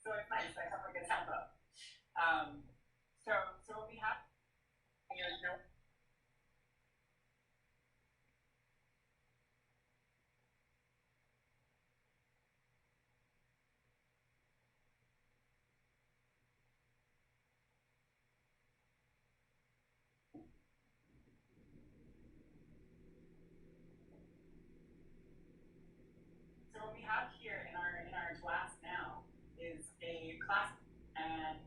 So it's nice. I have like a tempo. Um, so what we have here, so what we have here in our glass now is a classic, and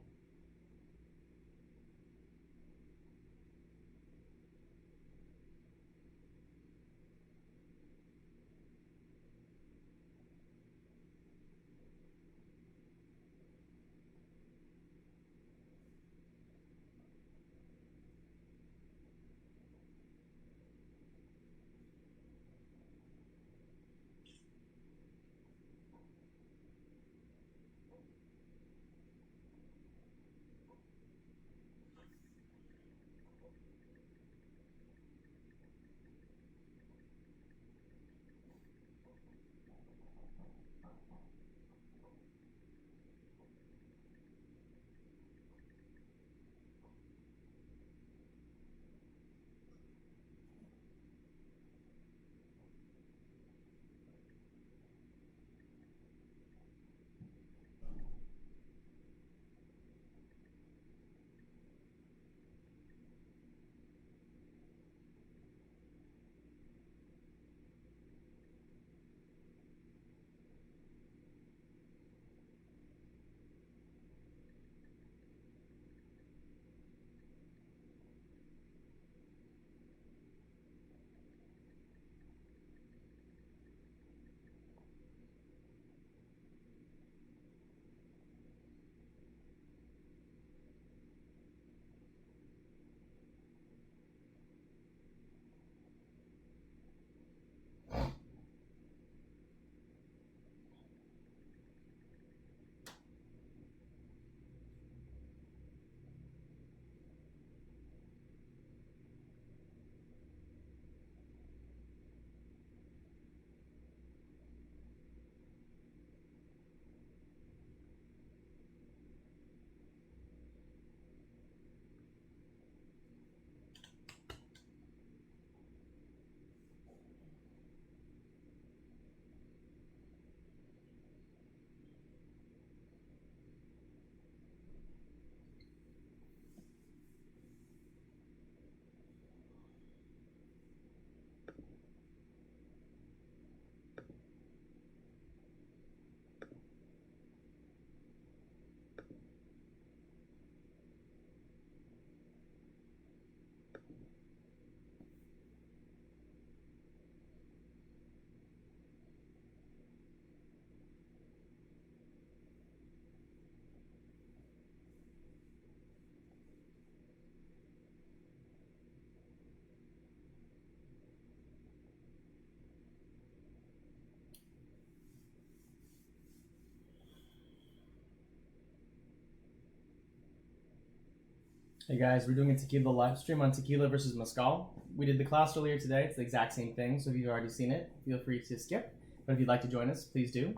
Hey guys, we're doing a tequila live stream on Tequila versus Mezcal. We did the class earlier today. It's the exact same thing, so if you've already seen it, feel free to skip. But if you'd like to join us, please do.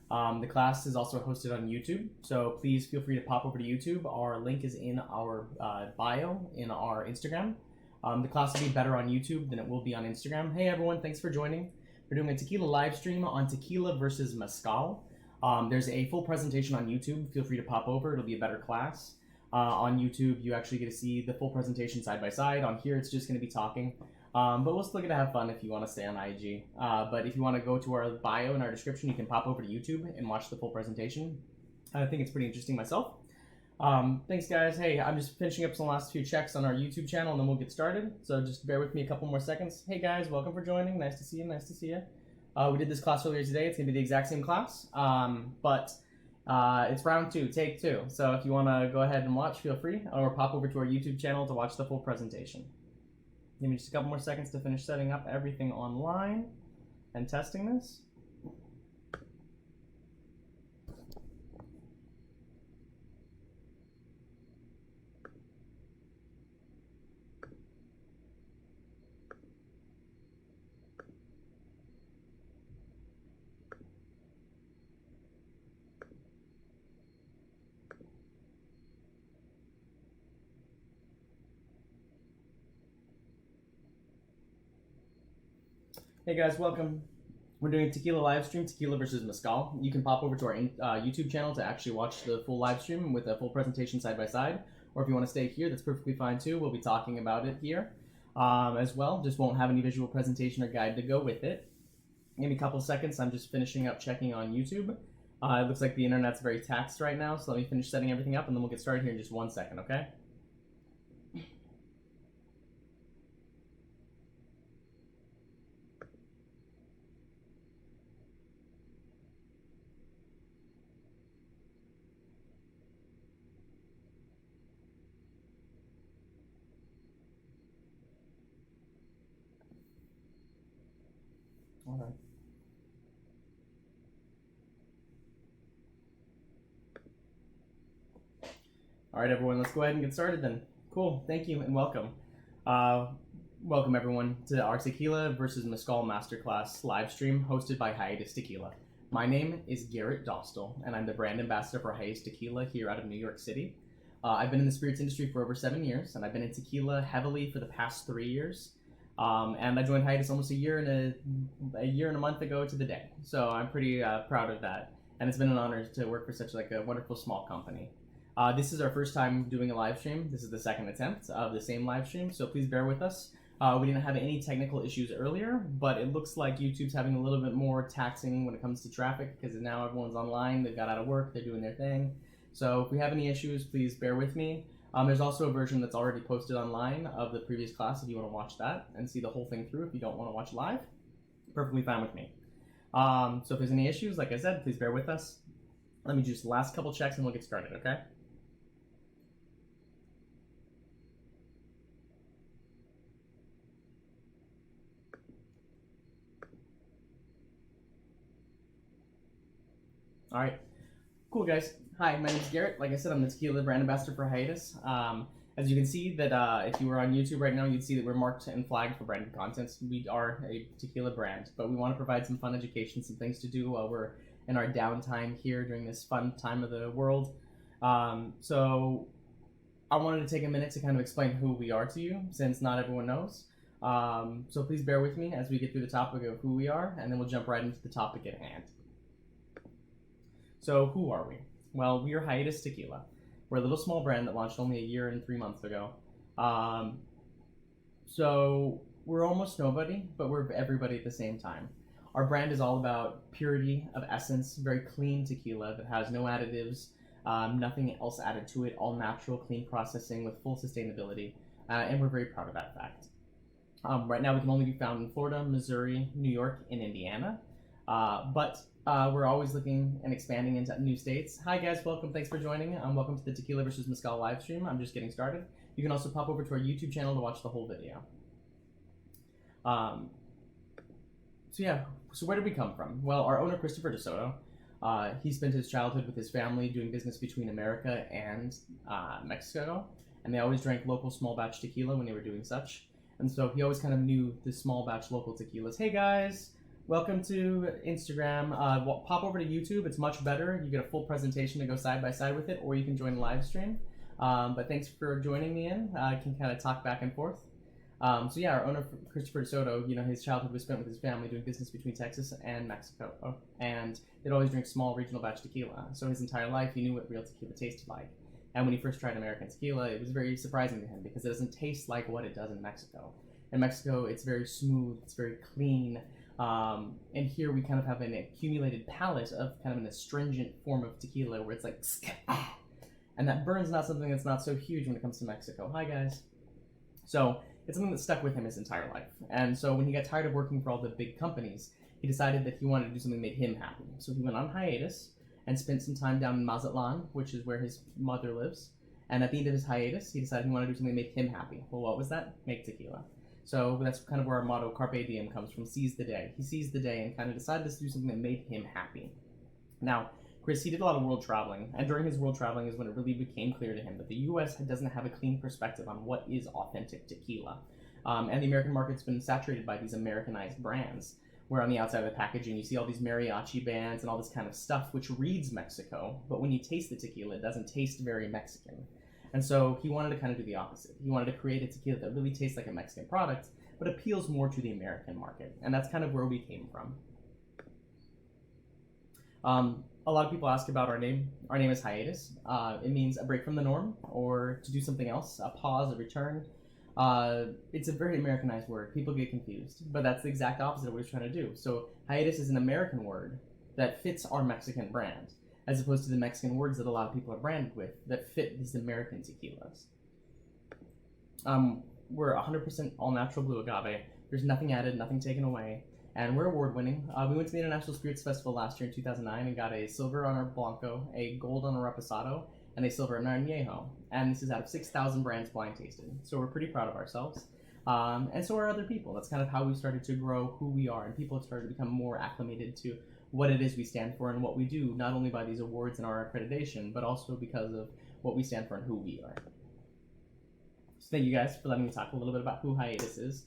The class is also hosted on YouTube, so please feel free to pop over to YouTube. Our link is in our bio in our Instagram. The class will be better on YouTube than it will be on Instagram. Hey everyone, thanks for joining. We're doing a tequila live stream on Tequila versus Mezcal. There's a full presentation on YouTube. Feel free to pop over. It'll be a better class. On YouTube, you actually get to see the full presentation side by side. On here, it's just going to be talking. But we'll still get to have fun if you want to stay on IG. But if you want to go to our bio in our description, you can pop over to YouTube and watch the full presentation. I think it's pretty interesting myself. Thanks, guys. Hey, I'm just finishing up some last few checks on our YouTube channel, and then we'll get started. So just bear with me a couple more seconds. Hey, guys, welcome for joining. Nice to see you. Nice to see you. We did this class earlier today. It's going to be the exact same class, but it's round 2, take 2. So if you want to go ahead and watch, feel free, or pop over to our YouTube channel to watch the full presentation. Give me just a couple more seconds to finish setting up everything online and testing this. Hey guys, welcome. We're doing a tequila live stream, Tequila versus Mezcal. You can pop over to our YouTube channel to actually watch the full live stream with a full presentation side by side. Or if you want to stay here, that's perfectly fine too. We'll be talking about it here as well. Just won't have any visual presentation or guide to go with it. Give me a couple seconds. I'm just finishing up checking on YouTube. It looks like the internet's very taxed right now, so let me finish setting everything up and then we'll get started here in just 1 second, okay? All right. All right, everyone, let's go ahead and get started then. Cool, thank you and welcome. Welcome everyone to our Tequila versus Mezcal Masterclass live stream hosted by Hiatus Tequila. My name is Garret Dostal, and I'm the brand ambassador for Hiatus Tequila here out of New York City. I've been in the spirits industry for over 7 years, and I've been in tequila heavily for the past 3 years. And I joined Hiatus almost a year and a month ago to the day. So I'm pretty proud of that. And it's been an honor to work for such a wonderful small company. This is our first time doing a live stream. This is the second attempt of the same live stream, so please bear with us. We didn't have any technical issues earlier, but it looks like YouTube's having a little bit more taxing when it comes to traffic because now everyone's online, they've got out of work, they're doing their thing. So if we have any issues, please bear with me. There's also a version that's already posted online of the previous class if you want to watch that and see the whole thing through if you don't want to watch live. Perfectly fine with me. So if there's any issues, like I said, please bear with us. Let me just last couple checks and we'll get started, okay? All right, cool guys. Hi, my name is Garret. Like I said, I'm the tequila brand ambassador for Hiatus. As you can see that if you were on YouTube right now, you'd see that we're marked and flagged for branded content. We are a tequila brand, but we want to provide some fun education, some things to do while we're in our downtime here during this fun time of the world. So I wanted to take a minute to kind of explain who we are to you, since not everyone knows. So please bear with me as we get through the topic of who we are, and then we'll jump right into the topic at hand. So who are we? Well, we are Hiatus Tequila. We're a little small brand that launched only a year and 3 months ago. So we're almost nobody, but we're everybody at the same time. Our brand is all about purity of essence, very clean tequila that has no additives, nothing else added to it, all natural, clean processing with full sustainability, and we're very proud of that fact. Right now we can only be found in Florida, Missouri, New York, and Indiana, but we're always looking and expanding into new states. Hi guys, welcome, thanks for joining. Welcome to the Tequila versus Mezcal live stream. I'm just getting started. You can also pop over to our YouTube channel to watch the whole video. So where did we come from? Well, our owner, Christopher DeSoto, he spent his childhood with his family doing business between America and Mexico. and they always drank local small batch tequila when they were doing such. And so he always kind of knew the small batch local tequilas. Hey guys, welcome to Instagram. Pop over to YouTube. It's much better. You get a full presentation to go side by side with it, or you can join the live stream. But thanks for joining me in. I can kind of talk back and forth. So yeah, our owner, Christopher DeSoto, his childhood was spent with his family doing business between Texas and Mexico. And they'd always drink small regional batch tequila. So his entire life, he knew what real tequila tasted like. And when he first tried American tequila, it was very surprising to him because it doesn't taste like what it does in Mexico. In Mexico, it's very smooth, it's very clean. And here we kind of have an accumulated palate of kind of an astringent form of tequila where it's like, and that burn's not something that's not so huge when it comes to Mexico. Hi guys. So it's something that stuck with him his entire life. And so when he got tired of working for all the big companies, he decided that he wanted to do something that made him happy. So he went on hiatus and spent some time down in Mazatlan, which is where his mother lives. And at the end of his hiatus, he decided he wanted to do something that made him happy. Well, what was that? Make tequila. So that's kind of where our motto, Carpe Diem, comes from, seize the day. He seized the day and kind of decided to do something that made him happy. Now, Chris, he did a lot of world traveling, and during his world traveling is when it really became clear to him that the U.S. doesn't have a clean perspective on what is authentic tequila. And the American market's been saturated by these Americanized brands, where on the outside of the packaging you see all these mariachi bands and all this kind of stuff, which reads Mexico, but when you taste the tequila, it doesn't taste very Mexican. And so he wanted to kind of do the opposite. He wanted to create a tequila that really tastes like a Mexican product, but appeals more to the American market. And that's kind of where we came from. A lot of people ask about our name. Our name is Hiatus. It means a break from the norm, or to do something else, a pause, a return. It's a very Americanized word. People get confused, but that's the exact opposite of what he's trying to do. So hiatus is an American word that fits our Mexican brand, as opposed to the Mexican words that a lot of people are branded with that fit these American tequilas. We're 100% all natural blue agave. There's nothing added, nothing taken away. And we're award-winning. We went to the International Spirits Festival last year in 2009 and got a silver on our Blanco, a gold on our Reposado, and a silver on our Añejo. And this is out of 6,000 brands blind tasted. So we're pretty proud of ourselves. And so are other people. That's kind of how we started to grow who we are. And people have started to become more acclimated to what it is we stand for and what we do, not only by these awards and our accreditation, but also because of what we stand for and who we are. So thank you guys for letting me talk a little bit about who Hiatus is.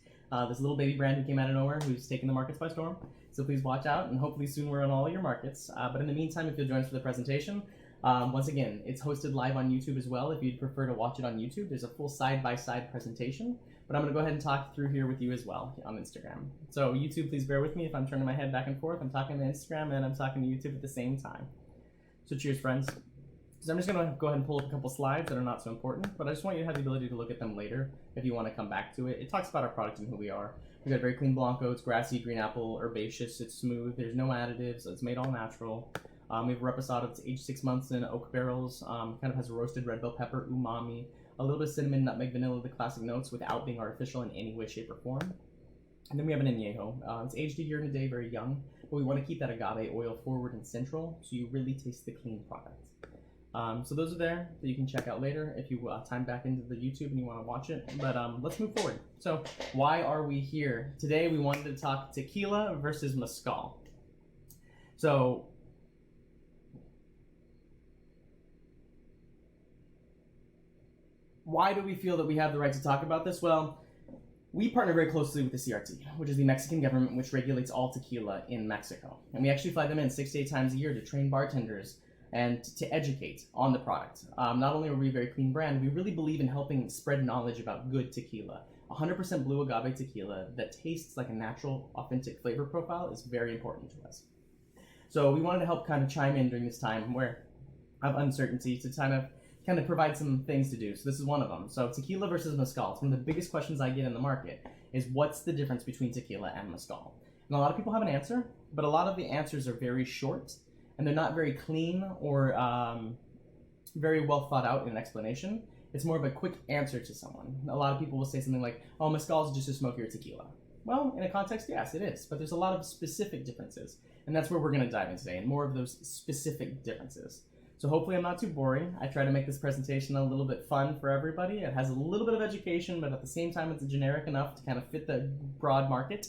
This little baby brand who came out of nowhere, who's taken the markets by storm. So please watch out, and hopefully soon we're on all your markets. But in the meantime, if you'll join us for the presentation, once again, it's hosted live on YouTube as well. If you'd prefer to watch it on YouTube, there's a full side-by-side presentation. But I'm going to go ahead and talk through here with you as well on Instagram. So YouTube, please bear with me if I'm turning my head back and forth. I'm talking to Instagram and I'm talking to YouTube at the same time. So cheers, friends. So I'm just going to go ahead and pull up a couple slides that are not so important, but I just want you to have the ability to look at them later if you want to come back to it. It talks about our product and who we are. We've got a very clean Blanco. It's grassy, green apple, herbaceous. It's smooth. There's no additives. It's made all natural. We have a Reposado that's aged 6 months in oak barrels. Kind of has a roasted red bell pepper, umami, a little bit of cinnamon, nutmeg, vanilla, the classic notes without being artificial in any way, shape, or form. And then we have an Añejo. It's aged a year and a day, very young, but we want to keep that agave oil forward and central so you really taste the clean product. So those are there that you can check out later if you time back into the YouTube and you want to watch it. But let's move forward. So why are we here? Today we wanted to talk tequila versus mezcal. So why do we feel that we have the right to talk about this? Well, we partner very closely with the CRT, which is the Mexican government which regulates all tequila in Mexico. And we actually fly them in 6 to 8 times a year to train bartenders and to educate on the product. Not only are we a very clean brand, we really believe in helping spread knowledge about good tequila. 100% blue agave tequila that tastes like a natural, authentic flavor profile is very important to us. So we wanted to help kind of chime in during this time where of uncertainty to kind of provide some things to do. So this is one of them. So tequila versus mezcal. It's one of the biggest questions I get in the market is what's the difference between tequila and mezcal? And a lot of people have an answer, but a lot of the answers are very short and they're not very clean or very well thought out in an explanation. It's more of a quick answer to someone. A lot of people will say something like, oh, mezcal is just a smokier tequila. Well, in a context, yes, it is, but there's a lot of specific differences. And that's where we're gonna dive in today, and more of those specific differences. So hopefully I'm not too boring. I try to make this presentation a little bit fun for everybody. It has a little bit of education, but at the same time, it's generic enough to kind of fit the broad market.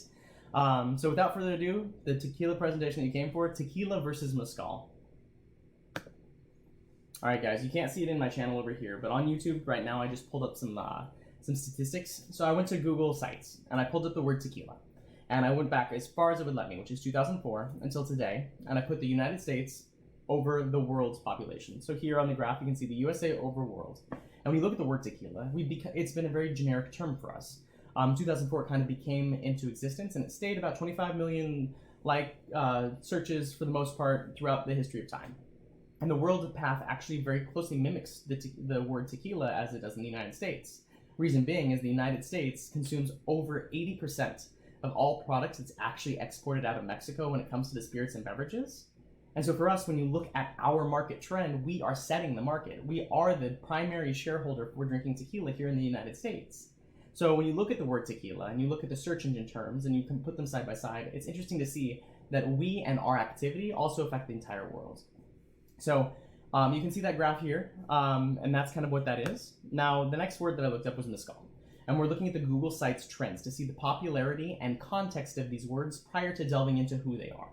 So without further ado, the tequila presentation that you came for, tequila versus mezcal. All right, guys, you can't see it in my channel over here, but on YouTube right now, I just pulled up some statistics. So I went to Google Sites, and I pulled up the word tequila. And I went back as far as it would let me, which is 2004 until today, and I put the United States over the world's population. So here on the graph, you can see the USA over world. And when you look at the word tequila, it's been a very generic term for us. 2004 kind of became into existence, and it stayed about 25 million searches for the most part throughout the history of time. And the world path actually very closely mimics the word tequila as it does in the United States. Reason being is the United States consumes over 80% of all products that's actually exported out of Mexico when it comes to the spirits and beverages. And so for us, when you look at our market trend, we are setting the market. We are the primary shareholder for drinking tequila here in the United States. So when you look at the word tequila and you look at the search engine terms and you can put them side by side, it's interesting to see that we and our activity also affect the entire world. So you can see that graph here, and that's kind of what that is. Now, the next word that I looked up was mezcal. And we're looking at the Google Sites trends to see the popularity and context of these words prior to delving into who they are.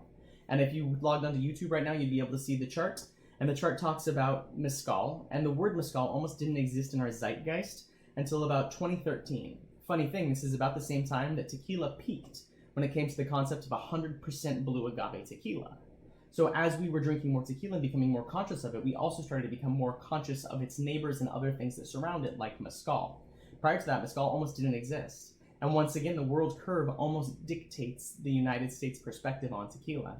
And if you logged onto YouTube right now, you'd be able to see the chart. And the chart talks about mezcal. And the word mezcal almost didn't exist in our zeitgeist until about 2013. Funny thing, this is about the same time that tequila peaked when it came to the concept of 100% blue agave tequila. So as we were drinking more tequila and becoming more conscious of it, we also started to become more conscious of its neighbors and other things that surround it, like mezcal. Prior to that, mezcal almost didn't exist. And once again, the world curve almost dictates the United States perspective on tequila.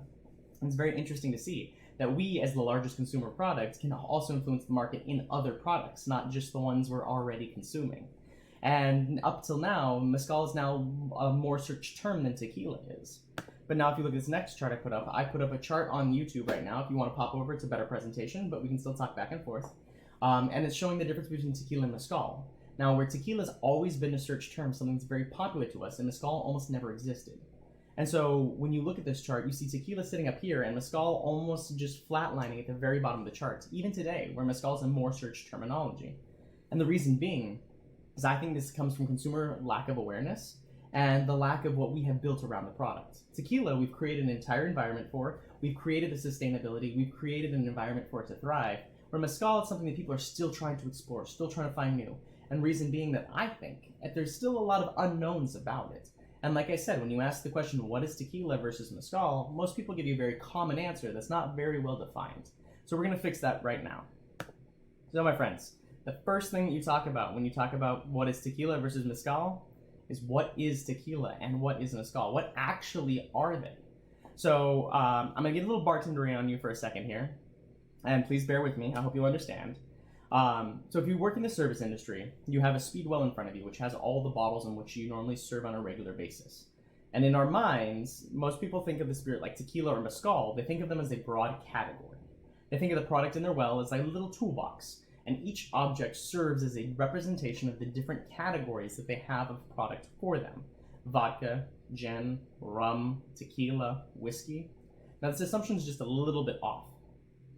And it's very interesting to see that we, as the largest consumer product, can also influence the market in other products, not just the ones we're already consuming. And up till now, mezcal is now a more searched term than tequila is. But now if you look at this next chart I put up a chart on YouTube right now. If you want to pop over, it's a better presentation, but we can still talk back and forth. And it's showing the difference between tequila and mezcal. Now, where tequila's always been a search term, something that's very popular to us, and mezcal almost never existed. And so when you look at this chart, you see tequila sitting up here and mezcal almost just flatlining at the very bottom of the chart, even today, where mezcal is a more searched terminology. And the reason being is I think this comes from consumer lack of awareness and the lack of what we have built around the product. Tequila, we've created an entire environment for, we've created the sustainability, we've created an environment for it to thrive, where mezcal is something that people are still trying to explore, still trying to find new. And reason being that I think that there's still a lot of unknowns about it. And like I said, when you ask the question, what is tequila versus mezcal, most people give you a very common answer that's not very well defined. So we're gonna fix that right now. So my friends, the first thing that you talk about when you talk about what is tequila versus mezcal is what is tequila and what is mezcal? What actually are they? So I'm gonna get a little bartendery on you for a second here, and please bear with me, I hope you'll understand. So if you work in the service industry, you have a speed well in front of you, which has all the bottles in which you normally serve on a regular basis. And in our minds, most people think of the spirit like tequila or mezcal. They think of them as a broad category. They think of the product in their well as like a little toolbox, and each object serves as a representation of the different categories that they have of product for them. Vodka, gin, rum, tequila, whiskey. Now this assumption is just a little bit off.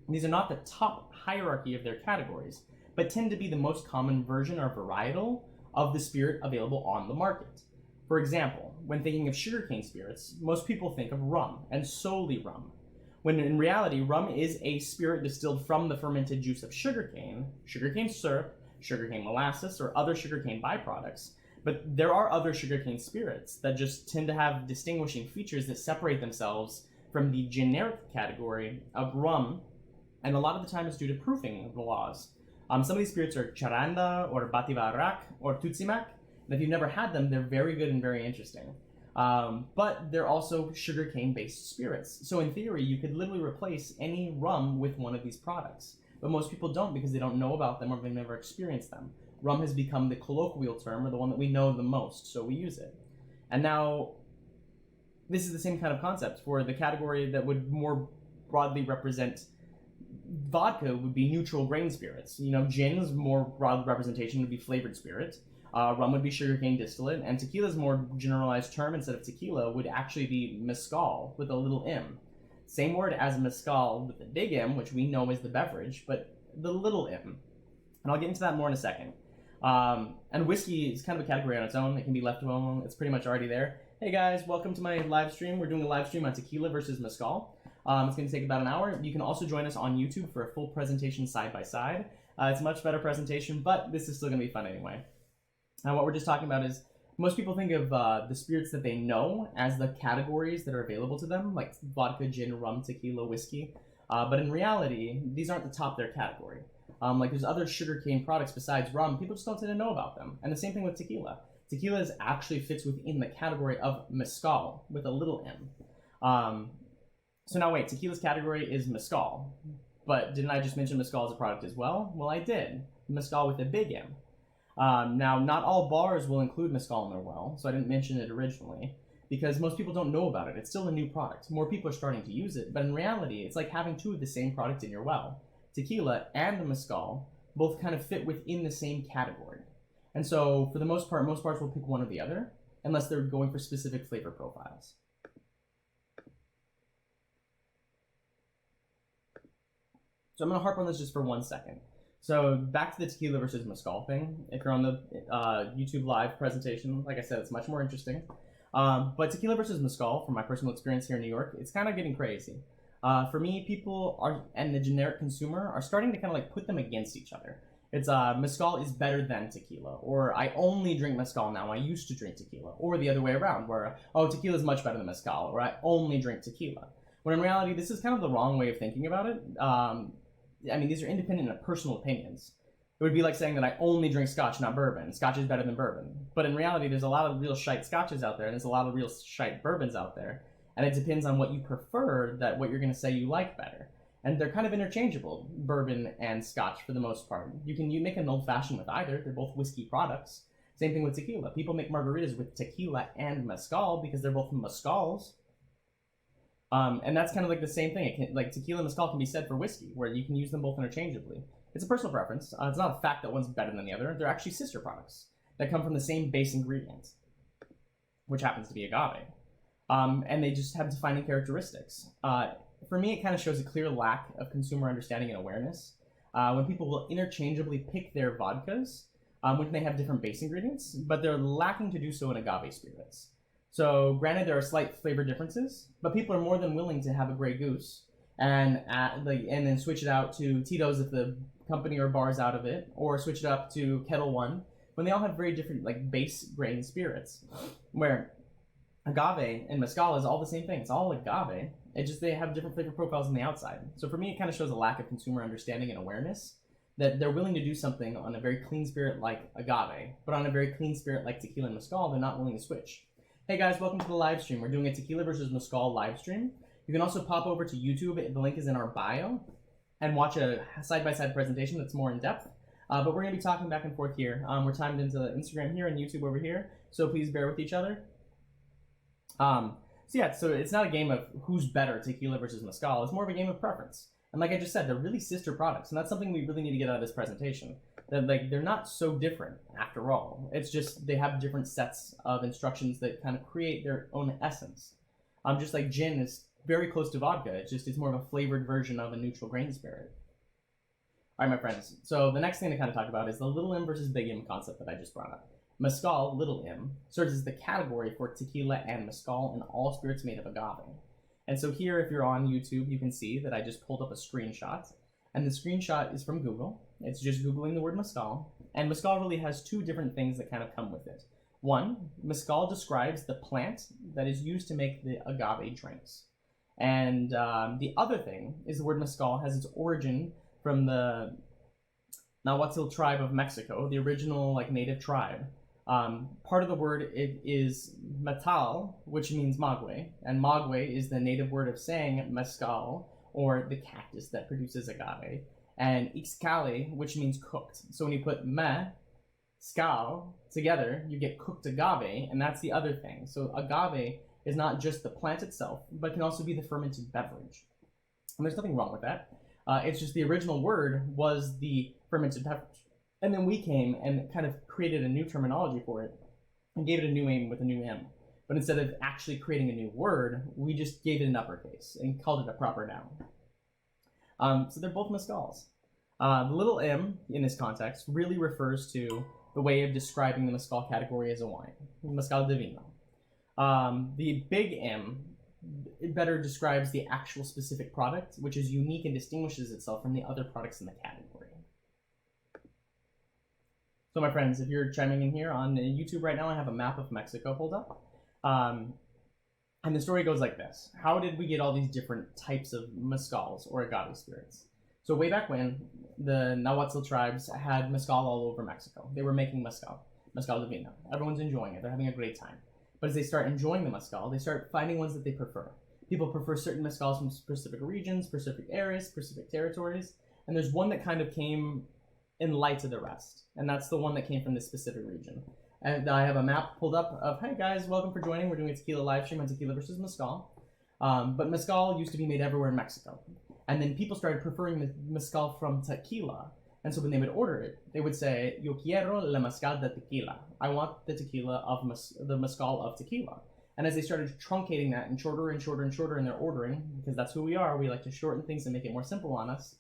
These are not the top hierarchy of their categories, but tend to be the most common version or varietal of the spirit available on the market. For example, when thinking of sugarcane spirits, most people think of rum, and solely rum. When in reality, rum is a spirit distilled from the fermented juice of sugarcane, sugarcane syrup, sugarcane molasses, or other sugarcane byproducts. But there are other sugarcane spirits that just tend to have distinguishing features that separate themselves from the generic category of rum, and a lot of the time it's due to proofing laws. Some of these spirits are charanda, or bativarak, or tutsimak, and if you've never had them, they're very good and very interesting. But they're also sugarcane-based spirits. So in theory, you could literally replace any rum with one of these products. But most people don't because they don't know about them or they've never experienced them. Rum has become the colloquial term, or the one that we know the most, so we use it. And now, this is the same kind of concept for the category that would more broadly represent vodka would be neutral grain spirits. You know, gin's more broad representation would be flavored spirit. Rum would be sugarcane distillate, and tequila's more generalized term instead of tequila would actually be mezcal with a little m. Same word as mezcal with the big M, which we know is the beverage, but the little m. And I'll get into that more in a second. And whiskey is kind of a category on its own. It can be left alone. It's pretty much already there. Hey guys, welcome to my live stream. We're doing a live stream on tequila versus mezcal. It's going to take about an hour. You can also join us on YouTube for a full presentation side by side. It's a much better presentation, but this is still going to be fun anyway. Now, what we're just talking about is most people think of the spirits that they know as the categories that are available to them, like vodka, gin, rum, tequila, whiskey. But in reality, these aren't the top of their category. Like there's other sugarcane products besides rum. People just don't tend to know about them. And the same thing with tequila. Tequila actually fits within the category of mezcal with a little m. So now wait, tequila's category is mezcal. But didn't I just mention mezcal as a product as well? Well, I did. Mezcal with a big M. Now, not all bars will include mezcal in their well, so I didn't mention it originally, because most people don't know about it. It's still a new product. More people are starting to use it, but in reality, it's like having two of the same product in your well. Tequila and the mezcal both kind of fit within the same category. And so, for the most part, most bars will pick one or the other, unless they're going for specific flavor profiles. So I'm going to harp on this just for 1 second. So back to the tequila versus mezcal thing. If you're on the YouTube live presentation, like I said, it's much more interesting. But tequila versus mezcal, from my personal experience here in New York, it's kind of getting crazy. For me, people are, and the generic consumer are starting to kind of like put them against each other. It's mezcal is better than tequila, or I only drink mezcal now, I used to drink tequila, or the other way around, where, oh, tequila is much better than mezcal, or I only drink tequila. When in reality, this is kind of the wrong way of thinking about it. I mean, these are independent and personal opinions. It would be like saying that I only drink scotch, not bourbon. Scotch is better than bourbon. But in reality, there's a lot of real shite scotches out there, and there's a lot of real shite bourbons out there. And it depends on what you prefer, that what you're going to say you like better. And they're kind of interchangeable, bourbon and scotch for the most part. You make an old-fashioned with either. They're both whiskey products. Same thing with tequila. People make margaritas with tequila and mezcal because they're both mezcals. And that's kind of like the same thing. Like tequila and mezcal can be said for whiskey, where you can use them both interchangeably. It's a personal preference. It's not a fact that one's better than the other. They're actually sister products that come from the same base ingredient, which happens to be agave. And they just have defining characteristics. For me, it kind of shows a clear lack of consumer understanding and awareness. When people will interchangeably pick their vodkas, when they have different base ingredients, but they're lacking to do so in agave spirits. So, granted, there are slight flavor differences, but people are more than willing to have a Grey Goose and then switch it out to Tito's if the company or bar's out of it, or switch it up to Kettle One, when they all have very different like base grain spirits. Where agave and mezcal is all the same thing. It's all agave. It just they have different flavor profiles on the outside. So for me, it kind of shows a lack of consumer understanding and awareness that they're willing to do something on a very clean spirit like agave, but on a very clean spirit like tequila and mezcal, they're not willing to switch. Hey guys, welcome to the live stream. We're doing a tequila versus mezcal live stream. You can also pop over to YouTube. The link is in our bio, and watch a side-by-side presentation that's more in depth. But we're going to be talking back and forth here. We're timed into Instagram here and YouTube over here, so please bear with each other. So it's not a game of who's better, tequila versus mezcal. It's more of a game of preference. And like I just said, they're really sister products, and that's something we really need to get out of this presentation. That they're not so different after all. It's just they have different sets of instructions that kind of create their own essence. Just like gin is very close to vodka. It's more of a flavored version of a neutral grain spirit. All right, my friends. So the next thing to kind of talk about is the little M versus big M concept that I just brought up. Mezcal, little m, serves as the category for tequila and mezcal and all spirits made of agave. And so here, if you're on YouTube, you can see that I just pulled up a screenshot. And the screenshot is from Google. It's just Googling the word mezcal. And mezcal really has two different things that kind of come with it. One, mezcal describes the plant that is used to make the agave drinks. And the other thing is the word mezcal has its origin from the Nahuatl tribe of Mexico, the original native tribe. Part of the word is metal, which means maguey, and maguey is the native word of saying mezcal, or the cactus that produces agave, and ixcali, which means cooked. So when you put mezcal together, you get cooked agave, and that's the other thing. So agave is not just the plant itself, but can also be the fermented beverage. And there's nothing wrong with that. It's just the original word was the fermented beverage. And then we came and kind of created a new terminology for it and gave it a new name with a new M. But instead of actually creating a new word, we just gave it an uppercase and called it a proper noun. So they're both mezcals. The little m in this context really refers to the way of describing the mezcal category as a wine, mezcal de vino. The big M it better describes the actual specific product, which is unique and distinguishes itself from the other products in the category. So my friends, if you're chiming in here on YouTube right now, I have a map of Mexico pulled up. And the story goes like this. How did we get all these different types of mezcals or agave spirits? So way back when, the Nahuatl tribes had mezcal all over Mexico. They were making mezcal divino. Everyone's enjoying it. They're having a great time. But as they start enjoying the mezcal, they start finding ones that they prefer. People prefer certain mezcals from specific regions, specific areas, specific territories. And there's one that kind of came in light of the rest. And that's the one that came from this specific region. And I have a map pulled up of, hey guys, welcome for joining. We're doing a tequila live stream on tequila versus mezcal. But mezcal used to be made everywhere in Mexico. And then people started preferring the mezcal from tequila. And so when they would order it, they would say, yo quiero la mezcal de tequila. I want the tequila of the mezcal of tequila. And as they started truncating that and shorter and shorter and shorter in their ordering, because that's who we are, we like to shorten things and make it more simple on us,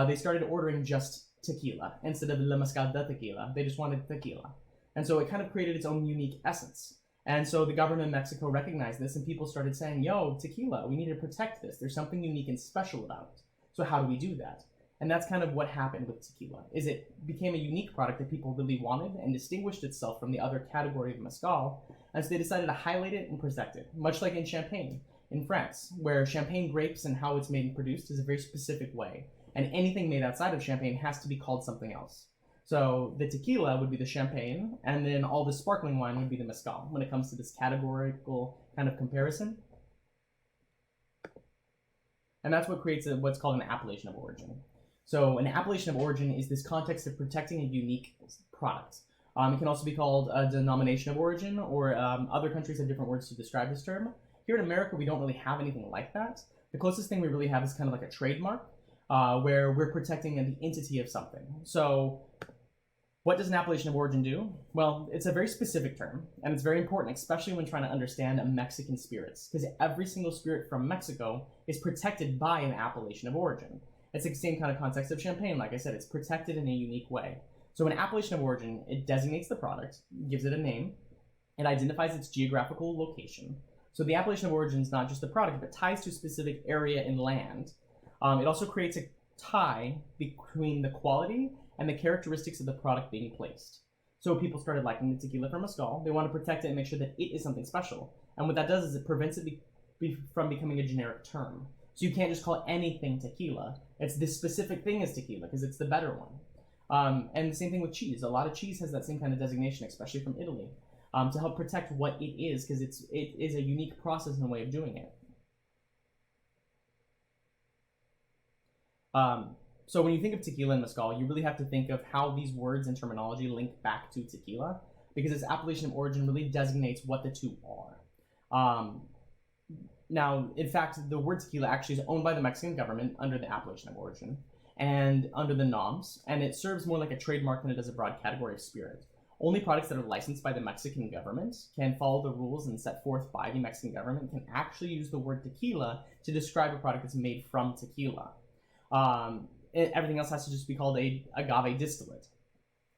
they started ordering just tequila instead of la mezcal de tequila. They just wanted tequila. And so it kind of created its own unique essence. And so the government of Mexico recognized this, and people started saying, yo, tequila, we need to protect this. There's something unique and special about it. So how do we do that? And that's kind of what happened with tequila, is it became a unique product that people really wanted and distinguished itself from the other category of mezcal. And so they decided to highlight it and protect it, much like in Champagne in France, where Champagne grapes and how it's made and produced is a very specific way. And anything made outside of Champagne has to be called something else. So the tequila would be the Champagne, and then all the sparkling wine would be the mezcal when it comes to this categorical kind of comparison. And that's what creates what's called an appellation of origin. So an appellation of origin is this context of protecting a unique product. It can also be called a denomination of origin, or other countries have different words to describe this term. Here in America, we don't really have anything like that. The closest thing we really have is kind of like a trademark, where we're protecting the entity of something. So what does an appellation of origin do? Well, it's a very specific term, and it's very important, especially when trying to understand Mexican spirits, because every single spirit from Mexico is protected by an appellation of origin. It's the same kind of context of Champagne. Like I said, it's protected in a unique way. So an appellation of origin, it designates the product, gives it a name, it identifies its geographical location. So the appellation of origin is not just the product, but ties to a specific area in land. It also creates a tie between the quality and the characteristics of the product being placed. So people started liking the tequila from mezcal. They want to protect it and make sure that it is something special. And what that does is it prevents it from becoming a generic term. So you can't just call anything tequila. It's this specific thing is tequila because it's the better one. And the same thing with cheese. A lot of cheese has that same kind of designation, especially from Italy, to help protect what it is, because it is a unique process and a way of doing it. So when you think of tequila and mezcal, you really have to think of how these words and terminology link back to tequila, because its appellation of origin really designates what the two are. Now, in fact, the word tequila actually is owned by the Mexican government under the appellation of origin and under the NOMS, and it serves more like a trademark than it does a broad category of spirit. Only products that are licensed by the Mexican government can follow the rules and set forth by the Mexican government can actually use the word tequila to describe a product that's made from tequila. Everything else has to just be called a agave distillate.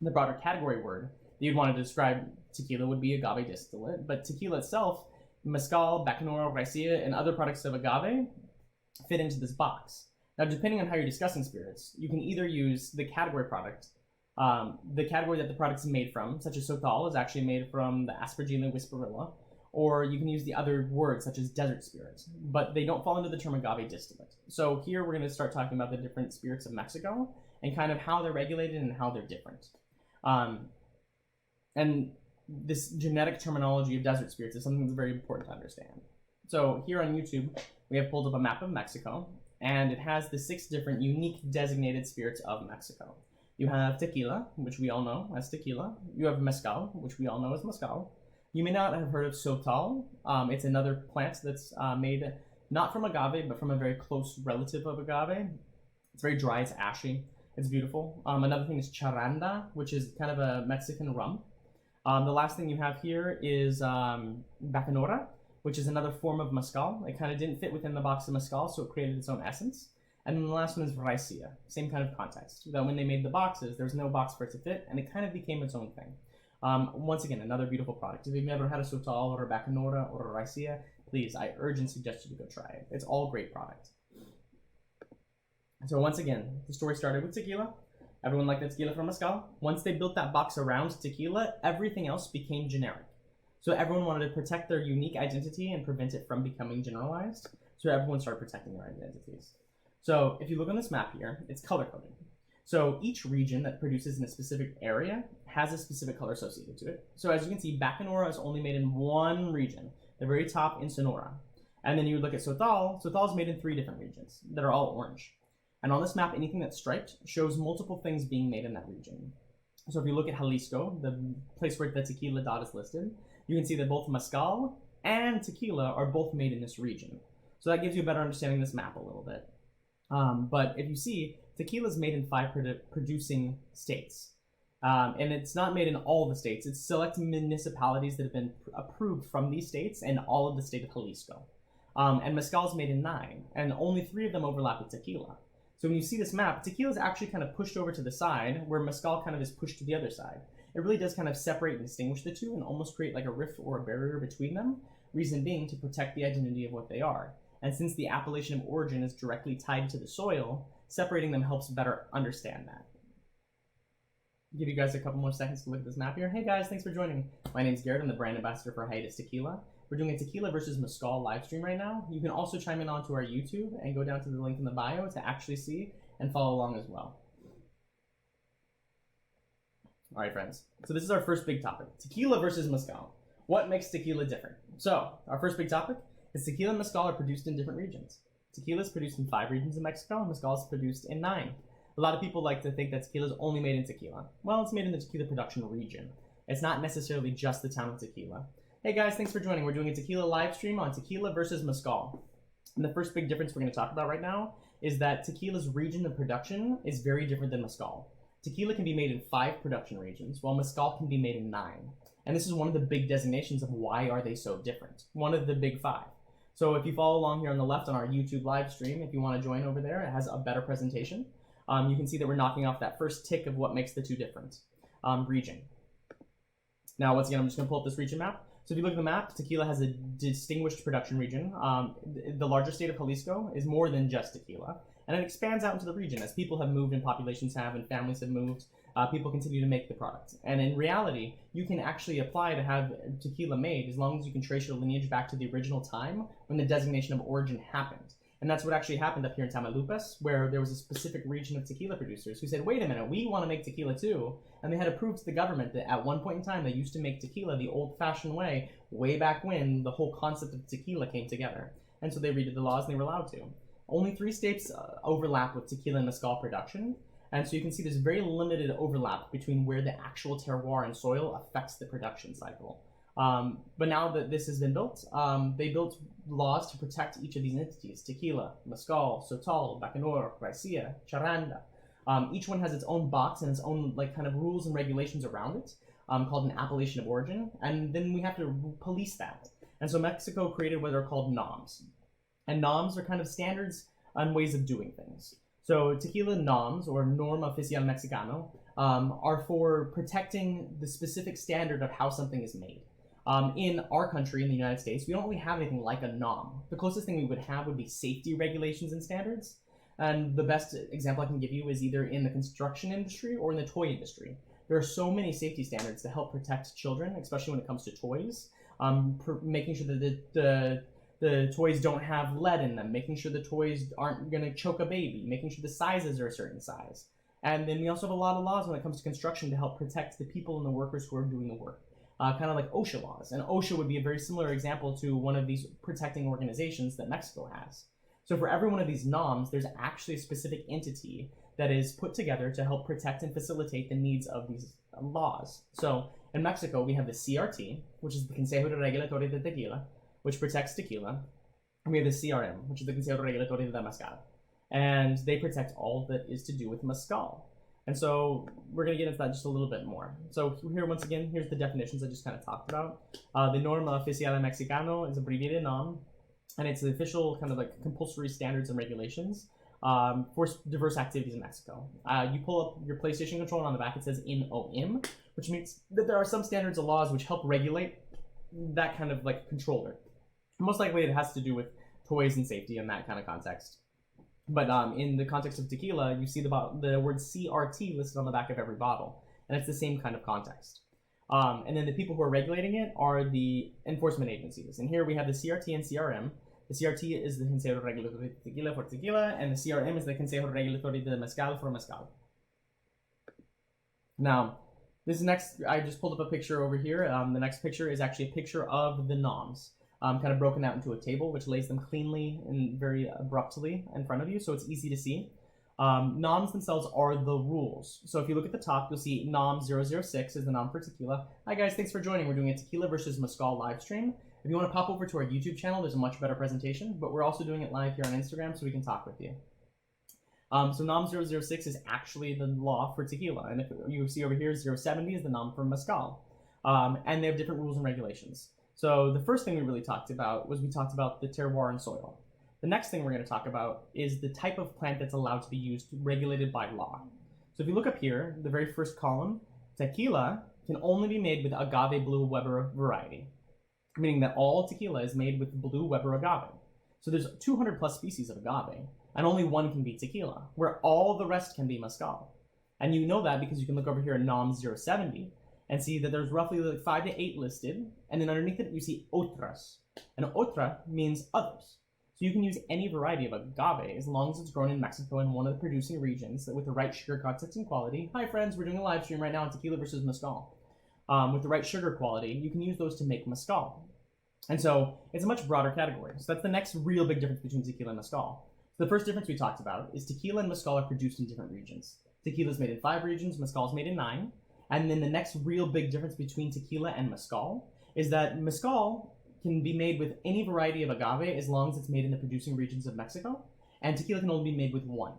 The broader category word that you'd want to describe tequila would be agave distillate, but tequila itself, mezcal, bacanora, raicilla, and other products of agave fit into this box. Now, depending on how you're discussing spirits, you can either use the category product, the category that the product's made from, such as Sotal is actually made from the Aspergillus whisperilla, or you can use the other words such as desert spirits, but they don't fall into the term agave distillate. So here we're going to start talking about the different spirits of Mexico and kind of how they're regulated and how they're different. And this genetic terminology of desert spirits is something that's very important to understand. So here on YouTube, we have pulled up a map of Mexico, and it has the 6 different unique designated spirits of Mexico. You have tequila, which we all know as tequila. You have mezcal, which we all know as mezcal. You may not have heard of Sotal. It's another plant that's made not from agave, but from a very close relative of agave. It's very dry, it's ashy, it's beautiful. Another thing is charanda, which is kind of a Mexican rum. The last thing you have here is bacanora, which is another form of mezcal. It kind of didn't fit within the box of mezcal, so it created its own essence. And then the last one is raicilla, same kind of context. That when they made the boxes, there was no box for it to fit, and it kind of became its own thing. Once again, another beautiful product. If you've never had a Sotal or a bacanora or a raicilla, please, I urge and suggest you to go try it. It's all great product. So once again, the story started with tequila. Everyone liked the tequila from Mezcal. Once they built that box around tequila, everything else became generic. So everyone wanted to protect their unique identity and prevent it from becoming generalized. So everyone started protecting their identities. So if you look on this map here, it's color-coded. So each region that produces in a specific area has a specific color associated to it. So as you can see, Bacanora is only made in one region, the very top in Sonora. And then you look at Sotal. Sotal is made in 3 different regions that are all orange. And on this map, anything that's striped shows multiple things being made in that region. So if you look at Jalisco, the place where the tequila dot is listed, you can see that both Mezcal and tequila are both made in this region. So that gives you a better understanding of this map a little bit. But if you see, tequila is made in 5 producing states. And it's not made in all the states. It's select municipalities that have been approved from these states and all of the state of Jalisco. And Mezcal is made in 9, and only 3 of them overlap with tequila. So when you see this map, tequila is actually kind of pushed over to the side, where Mezcal kind of is pushed to the other side. It really does kind of separate and distinguish the two and almost create like a rift or a barrier between them, reason being to protect the identity of what they are. And since the appellation of origin is directly tied to the soil, separating them helps better understand that. Give you guys a couple more seconds to look at this map here. Hey guys, thanks for joining. My name's Garret. I'm the brand ambassador for Hiatus Tequila. We're doing a tequila versus Mezcal live stream right now. You can also chime in onto our YouTube and go down to the link in the bio to actually see and follow along as well. All right, friends. So this is our first big topic, tequila versus Mezcal. What makes tequila different? So our first big topic is tequila and Mezcal are produced in different regions. Tequila is produced in 5 regions in Mexico, and Mezcal is produced in 9. A lot of people like to think that tequila is only made in tequila. Well, it's made in the tequila production region. It's not necessarily just the town of Tequila. Hey guys, thanks for joining. We're doing a tequila live stream on tequila versus Mezcal. And the first big difference we're going to talk about right now is that tequila's region of production is very different than Mezcal. Tequila can be made in 5 production regions, while Mezcal can be made in 9. And this is one of the big designations of why are they so different. One of the big 5. So if you follow along here on the left on our YouTube live stream, if you want to join over there, it has a better presentation. You can see that we're knocking off that first tick of what makes the two different. Region. Now, once again, I'm just going to pull up this region map. So if you look at the map, tequila has a distinguished production region. The larger state of Jalisco is more than just tequila. And it expands out into the region as people have moved and populations have and families have moved. People continue to make the product. And in reality, you can actually apply to have tequila made as long as you can trace your lineage back to the original time when the designation of origin happened. And that's what actually happened up here in Tamaulipas, where there was a specific region of tequila producers who said, wait a minute, we want to make tequila too. And they had to prove to the government that at one point in time, they used to make tequila the old-fashioned way, way back when the whole concept of tequila came together. And so they redid the laws and they were allowed to. Only 3 states overlap with tequila and mezcal production. And so you can see there's very limited overlap between where the actual terroir and soil affects the production cycle. But now that this has been built, they built laws to protect each of these entities: tequila, mezcal, sotal, bacanora, raicilla, charanda. Each one has its own box and its own like kind of rules and regulations around it, called an appellation of origin, and then we have to police that. And so Mexico created what are called NOMs, and NOMs are kind of standards on ways of doing things. So tequila NOMs, or Norma Oficial Mexicano, are for protecting the specific standard of how something is made. In our country, in the United States, we don't really have anything like a NOM. The closest thing we would have would be safety regulations and standards. And the best example I can give you is either in the construction industry or in the toy industry. There are so many safety standards to help protect children, especially when it comes to toys. Making sure that the toys don't have lead in them, making sure the toys aren't going to choke a baby, making sure the sizes are a certain size. And then we also have a lot of laws when it comes to construction to help protect the people and the workers who are doing the work. Kind of like OSHA laws. And OSHA would be a very similar example to one of these protecting organizations that Mexico has. So for every one of these NOMs, there's actually a specific entity that is put together to help protect and facilitate the needs of these laws. So in Mexico, we have the CRT, which is the Consejo Regulatorio de Tequila, which protects tequila. And we have the CRM, which is the Consejo Regulatorio de Mezcal. And they protect all that is to do with mezcal. And so we're going to get into that just a little bit more. So here, once again, here's the definitions I just kind of talked about. The Norma Oficial Mexicano is abbreviated NOM, and it's the official kind of like compulsory standards and regulations for diverse activities in Mexico. You pull up your PlayStation controller, and on the back it says NOM, which means that there are some standards and laws which help regulate that kind of like controller. Most likely it has to do with toys and safety in that kind of context. But in the context of tequila, you see the word CRT listed on the back of every bottle, and it's the same kind of context. And then the people who are regulating it are the enforcement agencies. And here we have the CRT and CRM. The CRT is the Consejo Regulatorio de Tequila for tequila, and the CRM is the Consejo Regulatorio de Mezcal for mezcal. Now, this next, I just pulled up a picture over here. The next picture is actually a picture of the noms, kind of broken out into a table, which lays them cleanly and very abruptly in front of you, so it's easy to see. Noms themselves are the rules. So if you look at the top, you'll see nom 006 is the nom for tequila. Hi guys, thanks for joining. We're doing a tequila versus mezcal live stream. If you want to pop over to our YouTube channel, there's a much better presentation, but we're also doing it live here on Instagram so we can talk with you. So nom 006 is actually the law for tequila, and if you see over here, 070 is the nom for mezcal. And they have different rules and regulations. So the first thing we really talked about was we talked about the terroir and soil. The next thing we're going to talk about is the type of plant that's allowed to be used, regulated by law. So if you look up here, the very first column, tequila can only be made with agave blue Weber variety, meaning that all tequila is made with blue Weber agave. So there's 200 plus species of agave, and only one can be tequila, where all the rest can be mezcal. And you know that because you can look over here at nom 070 and see that there's roughly like 5 to 8 listed, and then underneath it you see otras. And otra means others. So you can use any variety of agave as long as it's grown in Mexico in one of the producing regions with the right sugar content and quality. Hi friends, we're doing a live stream right now on tequila versus mezcal. With the right sugar quality, you can use those to make mezcal. And so it's a much broader category. So that's the next real big difference between tequila and mezcal. So the first difference we talked about is tequila and mezcal are produced in different regions. Tequila is made in 5 regions, mezcal is made in 9. And then the next real big difference between tequila and mezcal is that mezcal can be made with any variety of agave as long as it's made in the producing regions of Mexico, and tequila can only be made with one.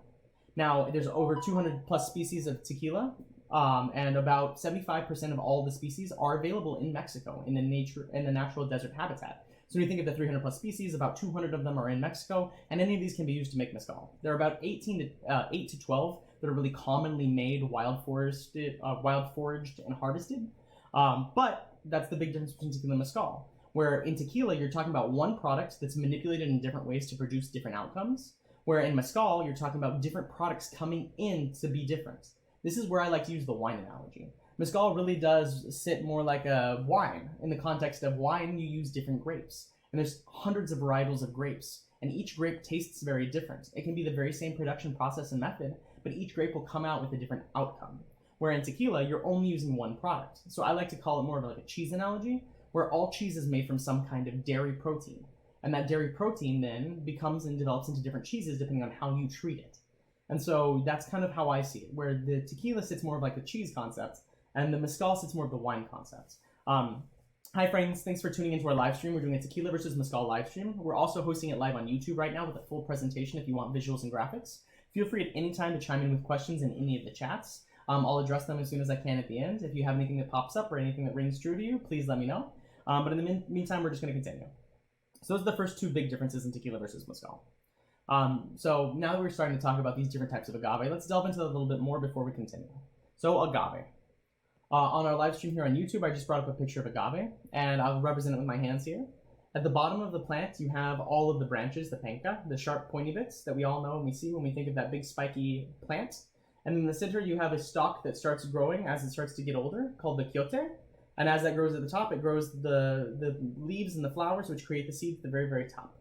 Now, there's over 200 plus species of tequila, and about 75% of all the species are available in Mexico in the natural desert habitat. So when you think of the 300 plus species, about 200 of them are in Mexico, and any of these can be used to make mezcal. There are about 8 to 12 that are really commonly made, wild foraged and harvested. But that's the big difference between tequila and mezcal, where in tequila, you're talking about one product that's manipulated in different ways to produce different outcomes, where in mezcal, you're talking about different products coming in to be different. This is where I like to use the wine analogy. Mezcal really does sit more like a wine. In the context of wine, you use different grapes. And there's hundreds of varietals of grapes, and each grape tastes very different. It can be the very same production process and method, but each grape will come out with a different outcome. Where in tequila, you're only using one product. So I like to call it more of like a cheese analogy, where all cheese is made from some kind of dairy protein. And that dairy protein then becomes and develops into different cheeses depending on how you treat it. And so that's kind of how I see it, where the tequila sits more of like the cheese concept, and the mezcal sits more of the wine concept. Hi friends, thanks for tuning into our live stream. We're doing a tequila versus mezcal live stream. We're also hosting it live on YouTube right now with a full presentation if you want visuals and graphics. Feel free at any time to chime in with questions in any of the chats. I'll address them as soon as I can at the end. If you have anything that pops up or anything that rings true to you, please let me know. But in the meantime, we're just going to continue. So those are the first 2 big differences in tequila versus mezcal. So now that we're starting to talk about these different types of agave, let's delve into that a little bit more before we continue. So agave. On our live stream here on YouTube, I just brought up a picture of agave, and I'll represent it with my hands here. At the bottom of the plant, you have all of the branches, the penca, the sharp pointy bits that we all know and we see when we think of that big spiky plant. And in the center, you have a stalk that starts growing as it starts to get older, called the quiote. And as that grows at the top, it grows the leaves and the flowers, which create the seeds at the very, very top.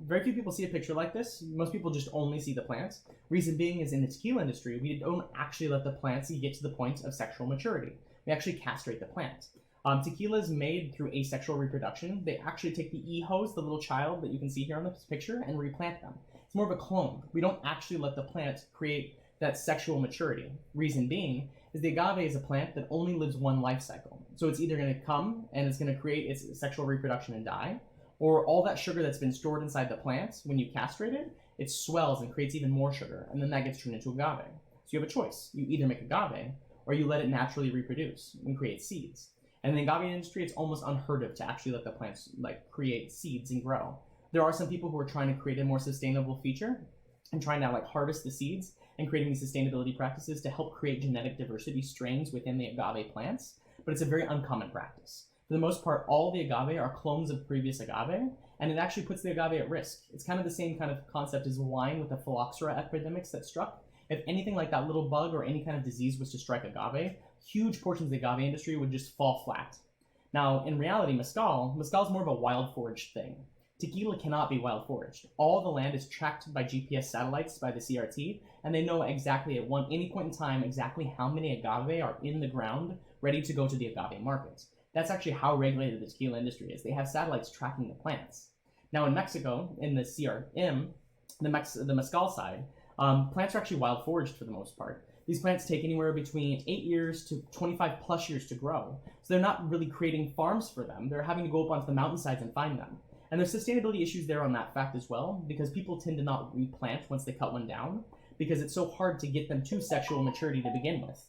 Very few people see a picture like this. Most people just only see the plant. Reason being is in the tequila industry, we don't actually let the plants get to the point of sexual maturity. We actually castrate the plant. Tequila is made through asexual reproduction. They actually take the hijos, the little child that you can see here on this picture, and replant them. It's more of a clone. We don't actually let the plant create that sexual maturity. Reason being is the agave is a plant that only lives one life cycle. So it's either going to come and it's going to create its sexual reproduction and die, or all that sugar that's been stored inside the plant, when you castrate it, it swells and creates even more sugar, and then that gets turned into agave. So you have a choice. You either make agave, or you let it naturally reproduce and create seeds. And in the agave industry, it's almost unheard of to actually let the plants create seeds and grow. There are some people who are trying to create a more sustainable feature and trying to harvest the seeds and creating these sustainability practices to help create genetic diversity strains within the agave plants, but it's a very uncommon practice. For the most part, all the agave are clones of previous agave, and it actually puts the agave at risk. It's kind of the same kind of concept as wine with the phylloxera epidemics that struck. If anything like that little bug or any kind of disease was to strike agave, huge portions of the agave industry would just fall flat. Now, in reality, mezcal is more of a wild foraged thing. Tequila cannot be wild foraged. All the land is tracked by GPS satellites by the CRT, and they know exactly at any point in time exactly how many agave are in the ground ready to go to the agave market. That's actually how regulated the tequila industry is. They have satellites tracking the plants. Now in Mexico, in the CRM, the mezcal side, plants are actually wild foraged for the most part. These plants take anywhere between 8 years to 25 plus years to grow. So they're not really creating farms for them. They're having to go up onto the mountainsides and find them. And there's sustainability issues there on that fact as well, because people tend to not replant once they cut one down, because it's so hard to get them to sexual maturity to begin with.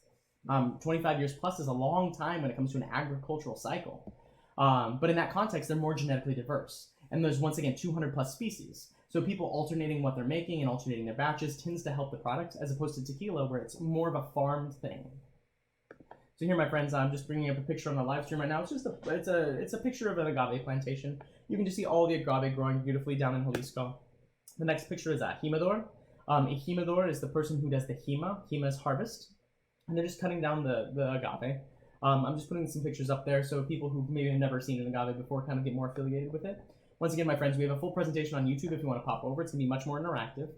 25 years plus is a long time when it comes to an agricultural cycle. But in that context, they're more genetically diverse. And there's, once again, 200 plus species. So people alternating what they're making and alternating their batches tends to help the product, as opposed to tequila, where it's more of a farmed thing. So here, my friends, I'm just bringing up a picture on the live stream right now. It's a picture of an agave plantation. You can just see all the agave growing beautifully down in Jalisco. The next picture is a jimador. A jimador is the person who does the jima. Jima is harvest. And they're just cutting down the agave. I'm just putting some pictures up there so people who maybe have never seen an agave before kind of get more affiliated with it. Once again, my friends, we have a full presentation on YouTube if you want to pop over. It's going to be much more interactive.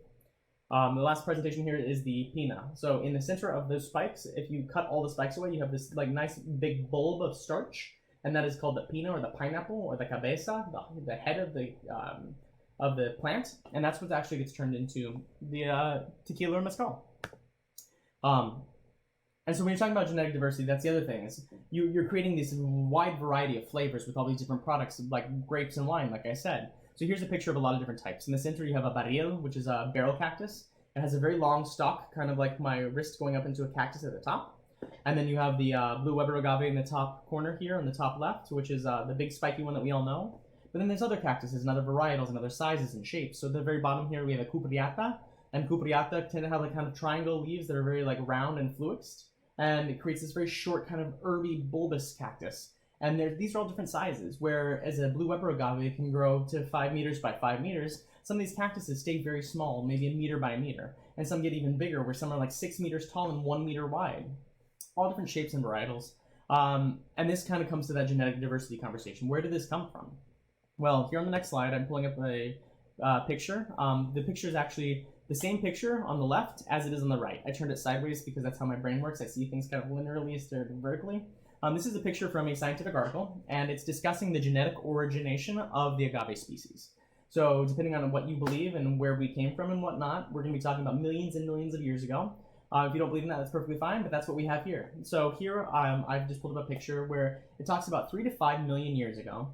The last presentation here is the pina. So in the center of those spikes, if you cut all the spikes away, you have this like nice big bulb of starch, and that is called the pina, or the pineapple, or the cabeza, the head of the plant, and that's what actually gets turned into the tequila or mezcal. And so when you're talking about genetic diversity, that's the other thing, is you're creating this wide variety of flavors with all these different products, like grapes and wine, like I said. So here's a picture of a lot of different types. In the center, you have a Varietal, which is a barrel cactus. It has a very long stalk, kind of like my wrist going up into a cactus at the top. And then you have the blue Weber agave in the top corner here on the top left, which is the big spiky one that we all know. But then there's other cactuses and other varietals and other sizes and shapes. So at the very bottom here, we have a cupriata. And cupriata tend to have like kind of triangle leaves that are very like round and flexed. And it creates this very short kind of herby bulbous cactus. And these are all different sizes, where as a blue Weber agave can grow to 5 meters by 5 meters, some of these cactuses stay very small, maybe a meter by a meter. And some get even bigger, where some are like 6 meters tall and 1 meter wide. All different shapes and varietals. And this kind of comes to that genetic diversity conversation. Where did this come from? Well, here on the next slide, I'm pulling up a picture. The picture is actually the same picture on the left as it is on the right. I turned it sideways because that's how my brain works. I see things kind of linearly instead of vertically. This is a picture from a scientific article, and it's discussing the genetic origination of the agave species. So depending on what you believe and where we came from and whatnot, we're going to be talking about millions and millions of years ago. If you don't believe in that, that's perfectly fine, but that's what we have here. So here, I've just pulled up a picture where it talks about 3 to 5 million years ago,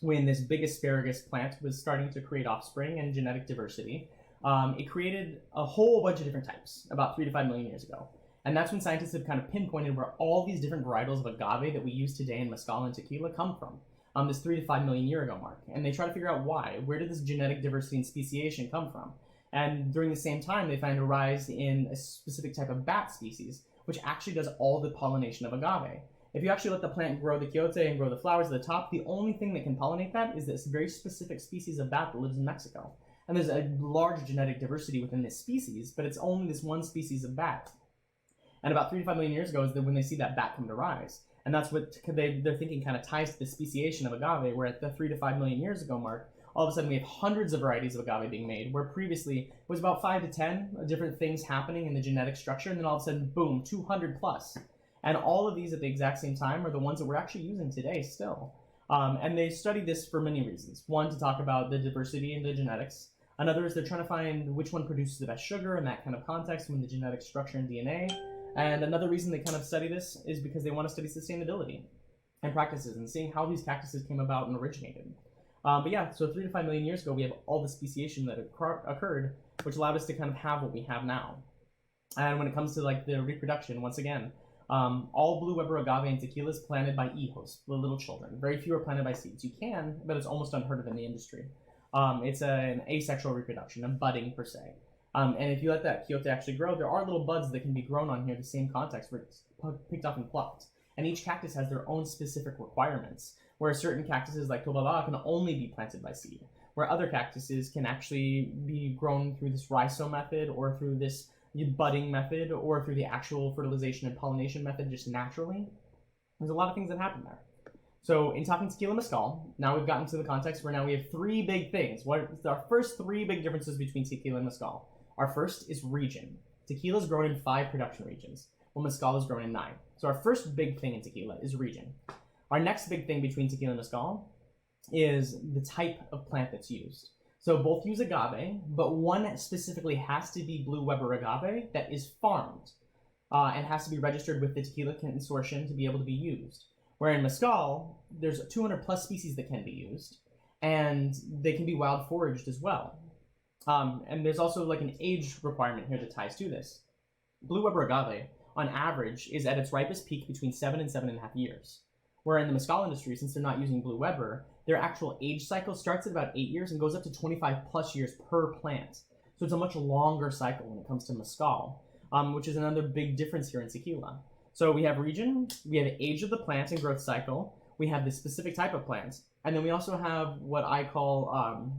when this big asparagus plant was starting to create offspring and genetic diversity. It created a whole bunch of different types about 3 to 5 million years ago. And that's when scientists have kind of pinpointed where all these different varietals of agave that we use today in mezcal and tequila come from, this 3 to 5 million year ago mark. And they try to figure out why. Where did this genetic diversity and speciation come from? And during the same time, they find a rise in a specific type of bat species, which actually does all the pollination of agave. If you actually let the plant grow the quiote and grow the flowers at the top, the only thing that can pollinate that is this very specific species of bat that lives in Mexico. And there's a large genetic diversity within this species, but it's only this one species of bat. And about 3 to 5 million years ago is when they see that bat come to rise. And that's what they're thinking kind of ties to the speciation of agave, where at the 3 to 5 million years ago mark, all of a sudden we have hundreds of varieties of agave being made, where previously it was about 5 to 10 different things happening in the genetic structure, and then all of a sudden, boom, 200 plus. And all of these at the exact same time are the ones that we're actually using today still. And they study this for many reasons. One, to talk about the diversity in the genetics. Another is they're trying to find which one produces the best sugar in that kind of context with the genetic structure and DNA. And another reason they kind of study this is because they want to study sustainability and practices and seeing how these cactuses came about and originated. But yeah, so 3 to 5 million years ago, we have all the speciation that occurred, which allowed us to kind of have what we have now. And when it comes to like the reproduction, once again, all blue Weber agave and tequila is planted by hijos, the little children. Very few are planted by seeds. You can, but it's almost unheard of in the industry. It's an asexual reproduction, a budding per se. And if you let that quiote actually grow, there are little buds that can be grown on here, the same context where it's picked up and plucked. and each cactus has their own specific requirements, where certain cactuses like Tobala can only be planted by seed, where other cactuses can actually be grown through this rhizome method or through this budding method or through the actual fertilization and pollination method just naturally. There's a lot of things that happen there. So in talking tequila mezcal, now we've gotten to the context where now we have three big things. What are our first three big differences between tequila and mezcal? Our first is region. Tequila is grown in 5 production regions, while mezcal is grown in 9. So our first big thing in tequila is region. Our next big thing between tequila and mezcal is the type of plant that's used. So both use agave, but one specifically has to be Blue Weber agave that is farmed and has to be registered with the Tequila Consortium to be able to be used. Where in mezcal, there's 200 plus species that can be used, and they can be wild foraged as well. And there's also like an age requirement here that ties to this. Blue Weber agave, on average, is at its ripest peak between 7 and 7.5 years. Where in the mezcal industry, since they're not using Blue Weber, their actual age cycle starts at about 8 years and goes up to 25 plus years per plant. So it's a much longer cycle when it comes to mezcal, which is another big difference here in tequila. So we have region, we have age of the plant and growth cycle, we have the specific type of plant, and then we also have what I call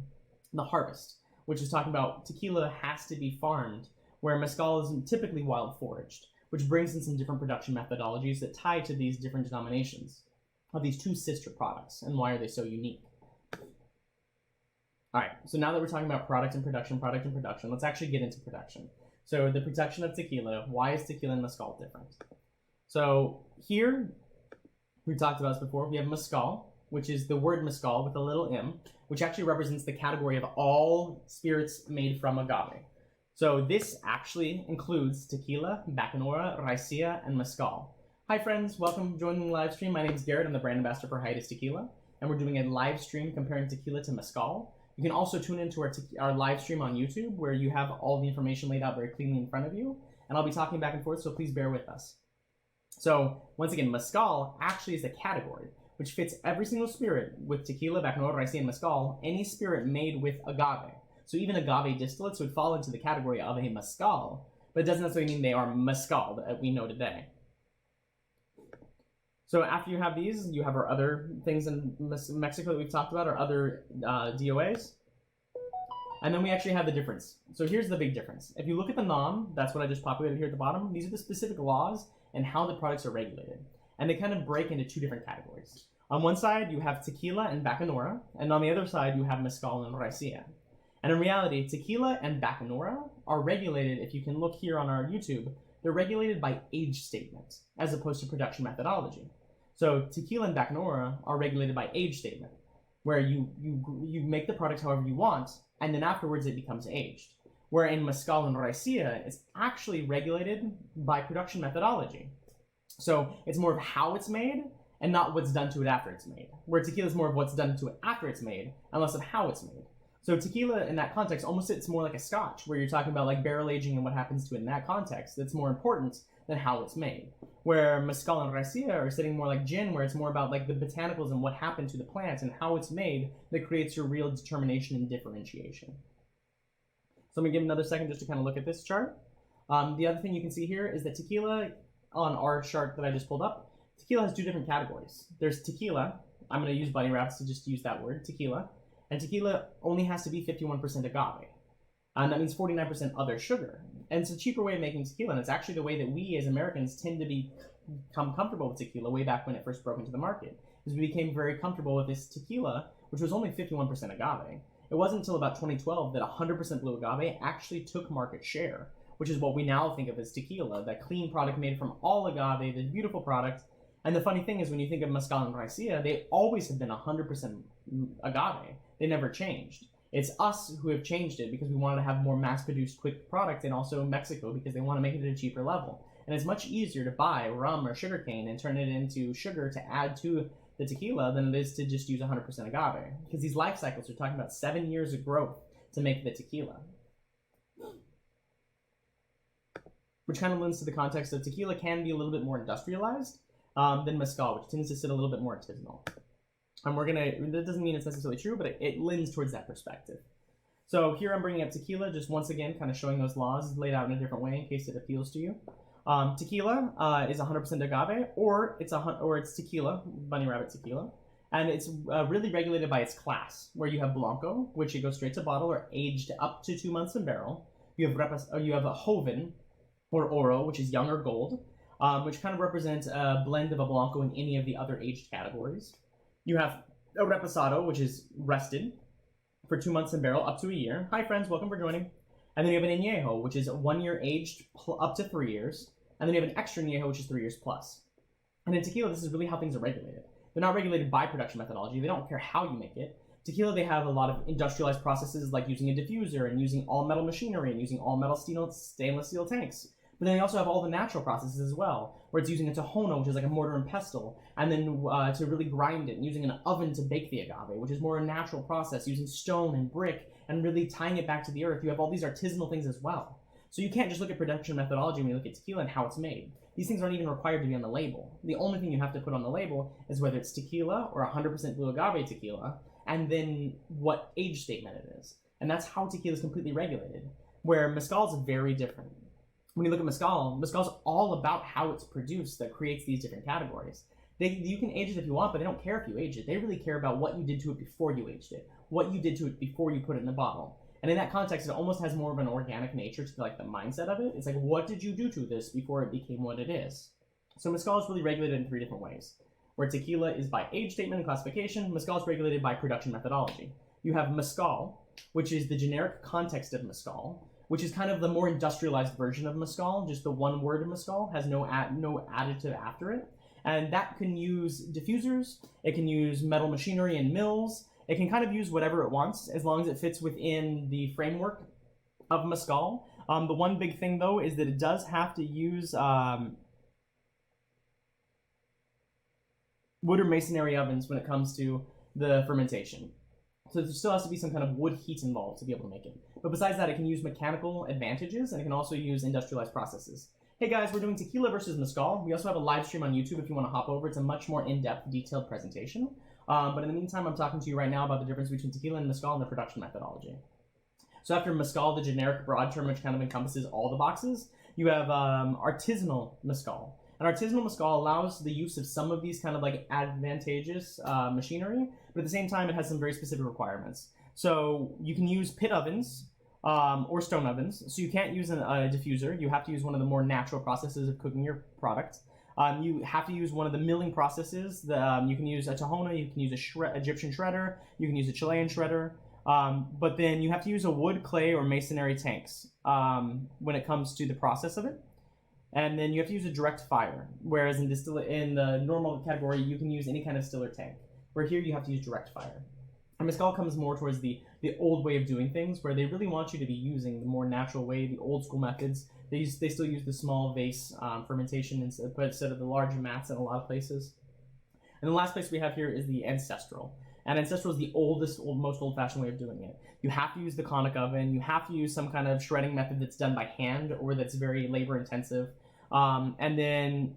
the harvest, which is talking about tequila has to be farmed, where mezcal is typically wild foraged, which brings in some different production methodologies that tie to these different denominations of these two sister products, and why are they so unique. All right, so now that we're talking about product and production, let's actually get into production. So the production of tequila, why is tequila and mezcal different? So here, we talked about this before, we have mezcal, which is the word mezcal with a little m, which actually represents the category of all spirits made from agave. So this actually includes tequila, bacanora, raicilla, and mezcal. Hi friends, welcome to joining the live stream. My name is Garret, I'm the brand ambassador for Hiatus Tequila, and we're doing a live stream comparing tequila to mezcal. You can also tune into our live stream on YouTube, where you have all the information laid out very cleanly in front of you, and I'll be talking back and forth, so please bear with us. So once again, mezcal actually is a category which fits every single spirit with tequila, bacanora, raicilla, and mezcal, any spirit made with agave. So even agave distillates would fall into the category of a mezcal, but it doesn't necessarily mean they are mezcal that we know today. So after you have these, you have our other things in Mexico that we've talked about, our other DOAs. And then we actually have the difference. So here's the big difference. If you look at the NOM, that's what I just populated here at the bottom, these are the specific laws and how the products are regulated. And they kind of break into 2 different categories. On one side, you have tequila and bacanora, and on the other side, you have mezcal and raicilla. And in reality, tequila and bacanora are regulated, if you can look here on our YouTube, they're regulated by age statement, as opposed to production methodology. So tequila and bacanora are regulated by age statement, where you make the product however you want, and then afterwards it becomes aged. Where in mezcal and raicilla, it's actually regulated by production methodology. So it's more of how it's made, and not what's done to it after it's made. Where tequila is more of what's done to it after it's made, and less of how it's made. So tequila, in that context, almost it's more like a scotch, where you're talking about like barrel aging and what happens to it in that context. That's more important than how it's made. Where mezcal and raicilla are sitting more like gin, where it's more about like the botanicals and what happened to the plant and how it's made that creates your real determination and differentiation. So I'm gonna give another second just to kind of look at this chart. The other thing you can see here is that tequila, on our chart that I just pulled up, tequila has 2 different categories. There's tequila, I'm gonna use bunny rabbits to just use that word, tequila, and tequila only has to be 51% agave. And that means 49% other sugar. And it's a cheaper way of making tequila, and it's actually the way that we as Americans tend to become comfortable with tequila way back when it first broke into the market. Because we became very comfortable with this tequila, which was only 51% agave. It wasn't until about 2012 that 100% blue agave actually took market share, which is what we now think of as tequila, that clean product made from all agave, the beautiful product. And the funny thing is, when you think of mezcal and raicilla, they always have been 100% agave. They never changed. It's us who have changed it because we wanted to have more mass-produced quick product, and also Mexico because they want to make it at a cheaper level. And it's much easier to buy rum or sugarcane and turn it into sugar to add to the tequila than it is to just use 100% agave. Because these life cycles are talking about 7 years of growth to make the tequila. Which kind of lends to the context of tequila can be a little bit more industrialized than mezcal, which tends to sit a little bit more artisanal. And that doesn't mean it's necessarily true, but it lends towards that perspective. So here I'm bringing up tequila, just once again, kind of showing those laws laid out in a different way in case it appeals to you. Tequila is 100% agave, or it's tequila, bunny rabbit tequila, and it's really regulated by its class, where you have Blanco, which it goes straight to bottle or aged up to 2 months in barrel. You have a Joven, or Oro, which is young or gold, which kind of represents a blend of a Blanco in any of the other aged categories. You have a Reposado, which is rested for 2 months in barrel, up to a year. Hi friends, welcome for joining. And then you have an Añejo, which is 1 year aged up to 3 years. And then you have an extra Añejo, which is 3 years plus. And in tequila, this is really how things are regulated. They're not regulated by production methodology. They don't care how you make it. Tequila, they have a lot of industrialized processes like using a diffuser and using all metal machinery and using all metal stainless steel tanks. But then they also have all the natural processes as well, where it's using a Tohono, which is like a mortar and pestle, and then to really grind it, and using an oven to bake the agave, which is more a natural process, using stone and brick, and really tying it back to the earth. You have all these artisanal things as well. So you can't just look at production methodology when you look at tequila and how it's made. These things aren't even required to be on the label. The only thing you have to put on the label is whether it's tequila or 100% blue agave tequila, and then what age statement it is. And that's how tequila is completely regulated, where mezcal is very different. When you look at mezcal's all about how it's produced that creates these different categories. You can age it if you want, but they don't care if you age it. They really care about what you did to it before you aged it, what you did to it before you put it in the bottle. And in that context, it almost has more of an organic nature to like the mindset of it. It's like, what did you do to this before it became what it is? So mezcal is really regulated in 3 different ways. Where tequila is by age statement and classification, mezcal is regulated by production methodology. You have mezcal, which is the generic context of mezcal, which is kind of the more industrialized version of mezcal. Just the one word of mezcal has no additive after it. And that can use diffusers, it can use metal machinery and mills, it can kind of use whatever it wants as long as it fits within the framework of mezcal. The one big thing though is that it does have to use wood or masonry ovens when it comes to the fermentation. So there still has to be some kind of wood heat involved to be able to make it. But besides that, it can use mechanical advantages and it can also use industrialized processes. Hey guys, we're doing tequila versus mezcal. We also have a live stream on YouTube if you want to hop over. It's a much more in-depth, detailed presentation. But in the meantime, I'm talking to you right now about the difference between tequila and mezcal and the production methodology. So after mezcal, the generic broad term, which kind of encompasses all the boxes, you have artisanal mezcal. And artisanal mezcal allows the use of some of these kind of like advantageous machinery, but at the same time, it has some very specific requirements. So you can use pit ovens or stone ovens. So you can't use a diffuser. You have to use one of the more natural processes of cooking your product. You have to use one of the milling processes. You can use a Tohono, you can use a Egyptian shredder, you can use a Chilean shredder, but then you have to use a wood, clay, or masonry tanks when it comes to the process of it. And then you have to use a direct fire, whereas in the normal category, you can use any kind of stiller tank, where here you have to use direct fire. And mezcal comes more towards the old way of doing things, where they really want you to be using the more natural way, the old school methods. They still use the small vase fermentation instead of the larger mats in a lot of places. And the last place we have here is the ancestral. And ancestral is the most old-fashioned way of doing it. You have to use the conic oven. You have to use some kind of shredding method that's done by hand or that's very labor-intensive. And then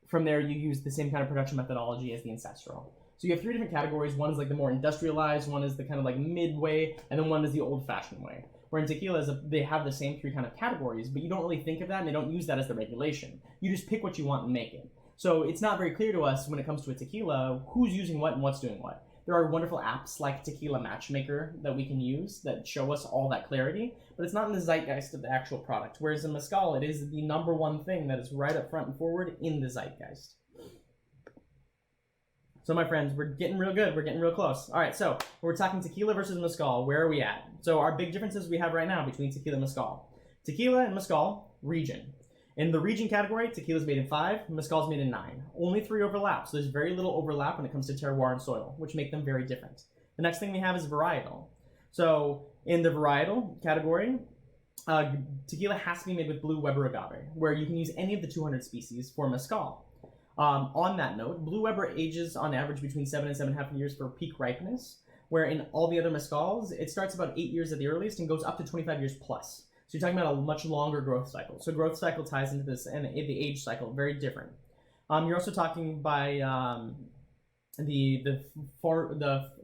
from there, you use the same kind of production methodology as the ancestral. So you have 3 different categories. One is like the more industrialized, one is the kind of like midway, and then one is the old-fashioned way. Where in tequila, they have the same 3 kind of categories, but you don't really think of that, and they don't use that as the regulation. You just pick what you want and make it. So it's not very clear to us when it comes to a tequila who's using what and what's doing what. There are wonderful apps like Tequila Matchmaker that we can use that show us all that clarity, but it's not in the zeitgeist of the actual product. Whereas in mezcal, it is the #1 thing that is right up front and forward in the zeitgeist. So my friends, we're getting real good. We're getting real close. All right, so we're talking tequila versus mezcal. Where are we at? So our big differences we have right now between tequila and mezcal. Tequila and mezcal, region. In the region category, tequila is made in 5, mezcal is made in 9. Only 3 overlap, so there's very little overlap when it comes to terroir and soil, which make them very different. The next thing we have is varietal. So in the varietal category, tequila has to be made with blue Weber agave, where you can use any of the 200 species for mezcal. On that note, blue Weber ages on average between 7 and 7.5 years for peak ripeness, where in all the other mezcals, it starts about 8 years at the earliest and goes up to 25 years plus. So you're talking about a much longer growth cycle. So growth cycle ties into this, and the age cycle, very different. You're also talking by the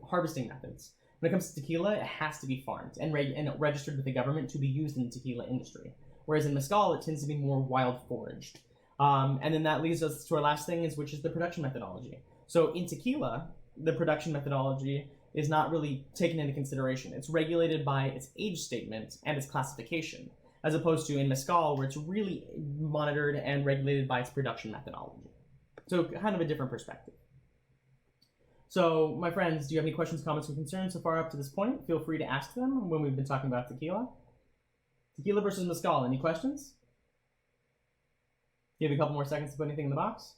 harvesting methods. When it comes to tequila, it has to be farmed and registered with the government to be used in the tequila industry. Whereas in mezcal, it tends to be more wild foraged. And then that leads us to our last thing, which is the production methodology. So in tequila, the production methodology is not really taken into consideration. It's regulated by its age statement and its classification, as opposed to in mezcal, where it's really monitored and regulated by its production methodology. So kind of a different perspective. So my friends, do you have any questions, comments, or concerns so far up to this point? Feel free to ask them when we've been talking about tequila. Tequila versus mezcal, any questions? Give you a couple more seconds to put anything in the box.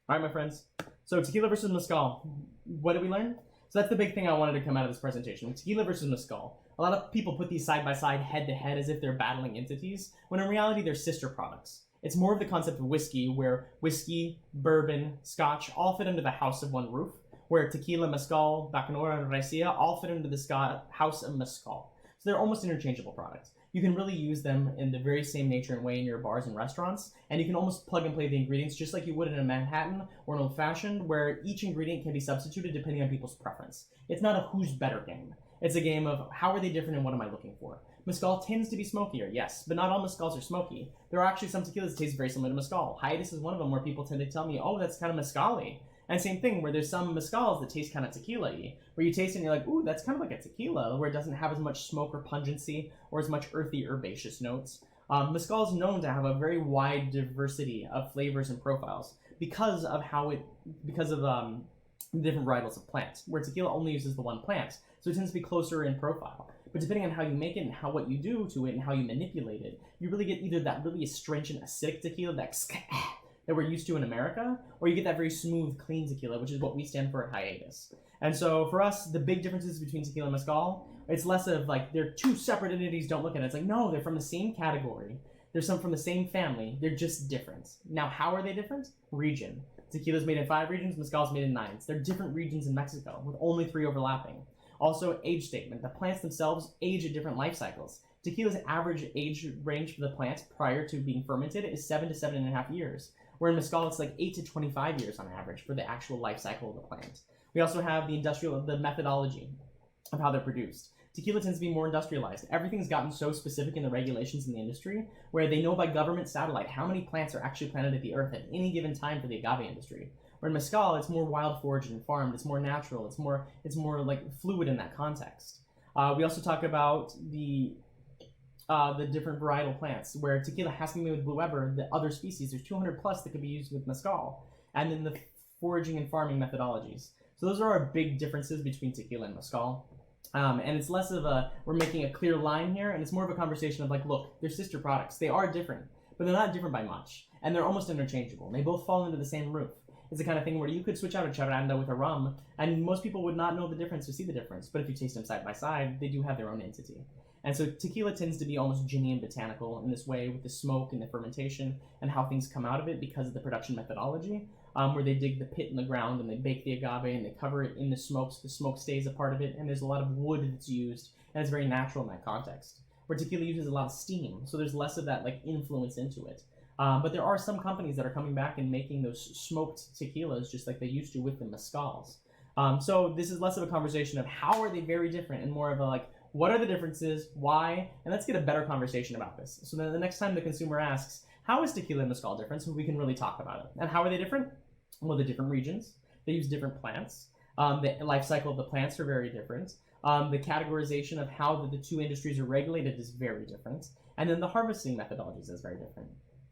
All right, my friends. So tequila versus mezcal. What did we learn? So that's the big thing I wanted to come out of this presentation. Tequila versus mezcal. A lot of people put these side by side, head to head, as if they're battling entities, when in reality they're sister products. It's more of the concept of whiskey, where whiskey, bourbon, scotch all fit under the house of one roof, where tequila, mezcal, bacanora, and raicilla all fit under the house of mezcal. So they're almost interchangeable products. You can really use them in the very same nature and way in your bars and restaurants, and you can almost plug and play the ingredients just like you would in a Manhattan or an Old Fashioned, where each ingredient can be substituted depending on people's preference. It's not a who's better game. It's a game of how are they different and what am I looking for. Mezcal tends to be smokier, yes, but not all mezcals are smoky. There are actually some tequilas that taste very similar to mezcal. Hiatus is one of them where people tend to tell me, oh, that's kind of mezcal-y. And same thing, where there's some mezcals that taste kind of tequila-y, where you taste it and you're like, ooh, that's kind of like a tequila, where it doesn't have as much smoke or pungency or as much earthy herbaceous notes. Mezcal is known to have a very wide diversity of flavors and profiles because of different varietals of plants, where tequila only uses the one plant, so it tends to be closer in profile. But depending on how you make it and what you do to it and how you manipulate it, you really get either that really astringent, acidic tequila that we're used to in America, or you get that very smooth, clean tequila, which is what we stand for at Hiatus. And so for us, the big differences between tequila and mezcal, it's less of like they're two separate entities, don't look at it. It's like, no, they're from the same category. They're some from the same family. They're just different. Now, how are they different? Region. Tequila's made in 5 regions, mezcal's made in 9. They're different regions in Mexico, with only 3 overlapping. Also, age statement. The plants themselves age at different life cycles. Tequila's average age range for the plant prior to being fermented is 7 to 7.5 years, where in mezcal it's like 8 to 25 years on average for the actual life cycle of the plant. We also have the methodology of how they're produced. Tequila tends to be more industrialized. Everything's gotten so specific in the regulations in the industry, where they know by government satellite how many plants are actually planted at the earth at any given time for the agave industry. Where in mezcal, it's more wild foraged and farmed. It's more natural. It's more like fluid in that context. We also talk about the different varietal plants, where tequila has to be made with Blue Weber. The other species, there's 200 plus that could be used with mezcal, and then the foraging and farming methodologies. So those are our big differences between tequila and mezcal. And it's less of we're making a clear line here, and it's more of a conversation of like, look, they're sister products. They are different, but they're not different by much, and they're almost interchangeable. They both fall into the same roof. It's the kind of thing where you could switch out a charanda with a rum, and most people would not know the difference or see the difference. But if you taste them side by side, they do have their own entity. And so tequila tends to be almost ginny and botanical in this way, with the smoke and the fermentation and how things come out of it because of the production methodology, where they dig the pit in the ground and they bake the agave and they cover it in the smoke so the smoke stays a part of it, and there's a lot of wood that's used, and it's very natural in that context. Where tequila uses a lot of steam, so there's less of that like influence into it. But there are some companies that are coming back and making those smoked tequilas just like they used to with the mezcals. So this is less of a conversation of how are they very different and more of a like, what are the differences, why, and let's get a better conversation about this. So then the next time the consumer asks, how is tequila and mezcal different, so we can really talk about it. And how are they different? Well, the different regions. They use different plants. The life cycle of the plants are very different. The categorization of how the two industries are regulated is very different. And then the harvesting methodologies is very different.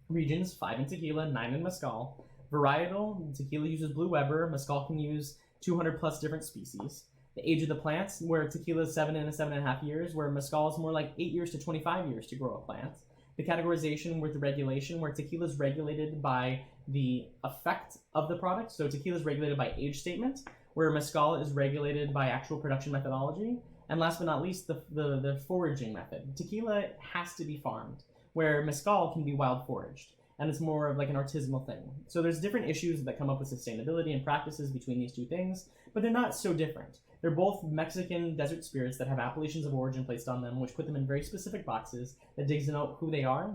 Regions, 5 in tequila, 9 in mezcal. Varietal, tequila uses Blue Weber, mezcal can use 200 plus different species. The age of the plants, where tequila is 7 and 7.5 years, where mezcal is more like 8 years to 25 years to grow a plant. The categorization with the regulation, where tequila is regulated by the effect of the product. So tequila is regulated by age statement, where mezcal is regulated by actual production methodology. And last but not least, the foraging method. Tequila has to be farmed, where mezcal can be wild foraged. And it's more of like an artisanal thing. So there's different issues that come up with sustainability and practices between these two things, but they're not so different. They're both Mexican desert spirits that have appellations of origin placed on them, which put them in very specific boxes that digs to know who they are.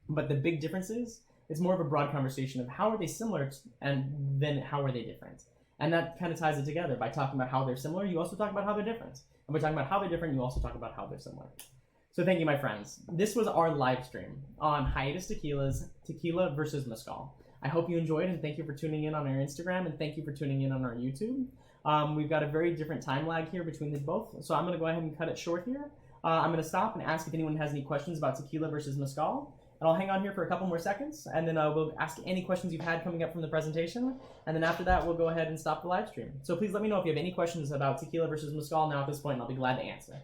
But the big difference is, it's more of a broad conversation of how are they similar and then how are they different. And that kind of ties it together by talking about how they're similar. You also talk about how they're different. And by talking about how they're different, you also talk about how they're similar. So thank you, my friends. This was our live stream on Hiatus Tequila's Tequila versus Mezcal. I hope you enjoyed, and thank you for tuning in on our Instagram, and thank you for tuning in on our YouTube. We've got a very different time lag here between the both, so I'm going to go ahead and cut it short here. I'm going to stop and ask if anyone has any questions about Tequila versus Mezcal. And I'll hang on here for a couple more seconds, and then we'll ask any questions you've had coming up from the presentation. And then after that, we'll go ahead and stop the live stream. So please let me know if you have any questions about Tequila versus Mezcal now at this point, and I'll be glad to answer.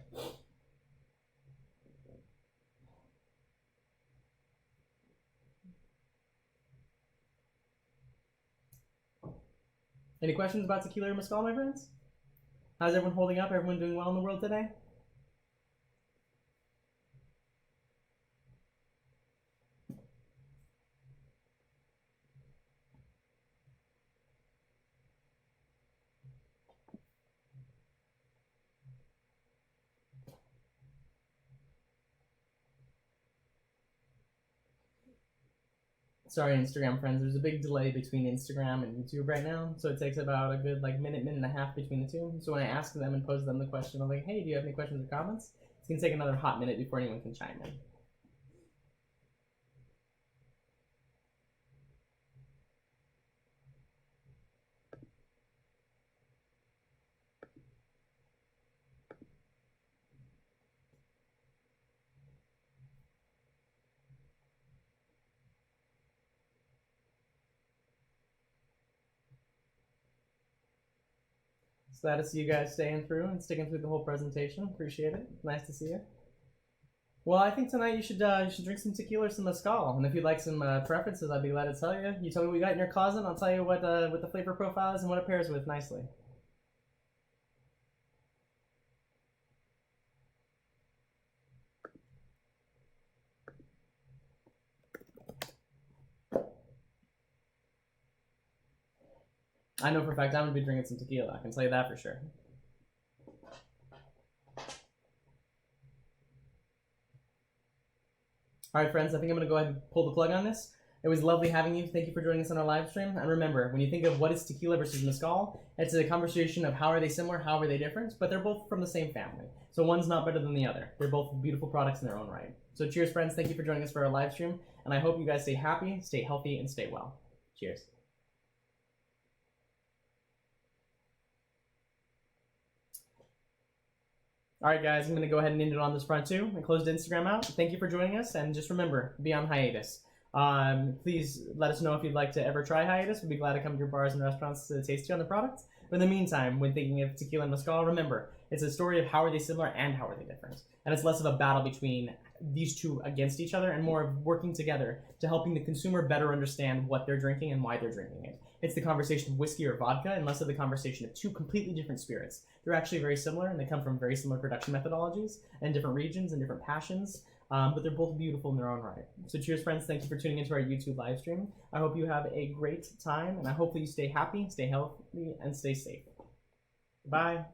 Any questions about Tequila or Mezcal, my friends? How's everyone holding up? Everyone doing well in the world today? Sorry, Instagram friends, there's a big delay between Instagram and YouTube right now, so it takes about a good minute and a half between the two. So when I ask them and pose them the question, I'm like, hey, do you have any questions or comments? It's going to take another hot minute before anyone can chime in. Glad to see you guys staying through and sticking through the whole presentation. Appreciate it. Nice to see you. Well, I think tonight you should drink some tequila or some mezcal, and if you'd like some preferences, I'd be glad to tell you. You tell me what you got in your closet, and I'll tell you what the flavor profile is and what it pairs with nicely. I know for a fact I'm going to be drinking some tequila. I can tell you that for sure. All right, friends, I think I'm going to go ahead and pull the plug on this. It was lovely having you. Thank you for joining us on our live stream. And remember, when you think of what is tequila versus mezcal, it's a conversation of how are they similar, how are they different, but they're both from the same family. So one's not better than the other. They're both beautiful products in their own right. So cheers, friends. Thank you for joining us for our live stream. And I hope you guys stay happy, stay healthy, and stay well. Cheers. All right, guys, I'm going to go ahead and end it on this front, too, and close the Instagram out. Thank you for joining us, and just remember, be on hiatus. Please let us know if you'd like to ever try hiatus. We'd be glad to come to your bars and restaurants to taste you on the products. But in the meantime, when thinking of tequila and mezcal, remember, it's a story of how are they similar and how are they different. And it's less of a battle between these two against each other and more of working together to helping the consumer better understand what they're drinking and why they're drinking it. It's the conversation of whiskey or vodka and less of the conversation of two completely different spirits. They're actually very similar, and they come from very similar production methodologies and different regions and different passions, but they're both beautiful in their own right. So cheers, friends. Thank you for tuning into our YouTube live stream. I hope you have a great time, and I hope that you stay happy, stay healthy, and stay safe. Bye.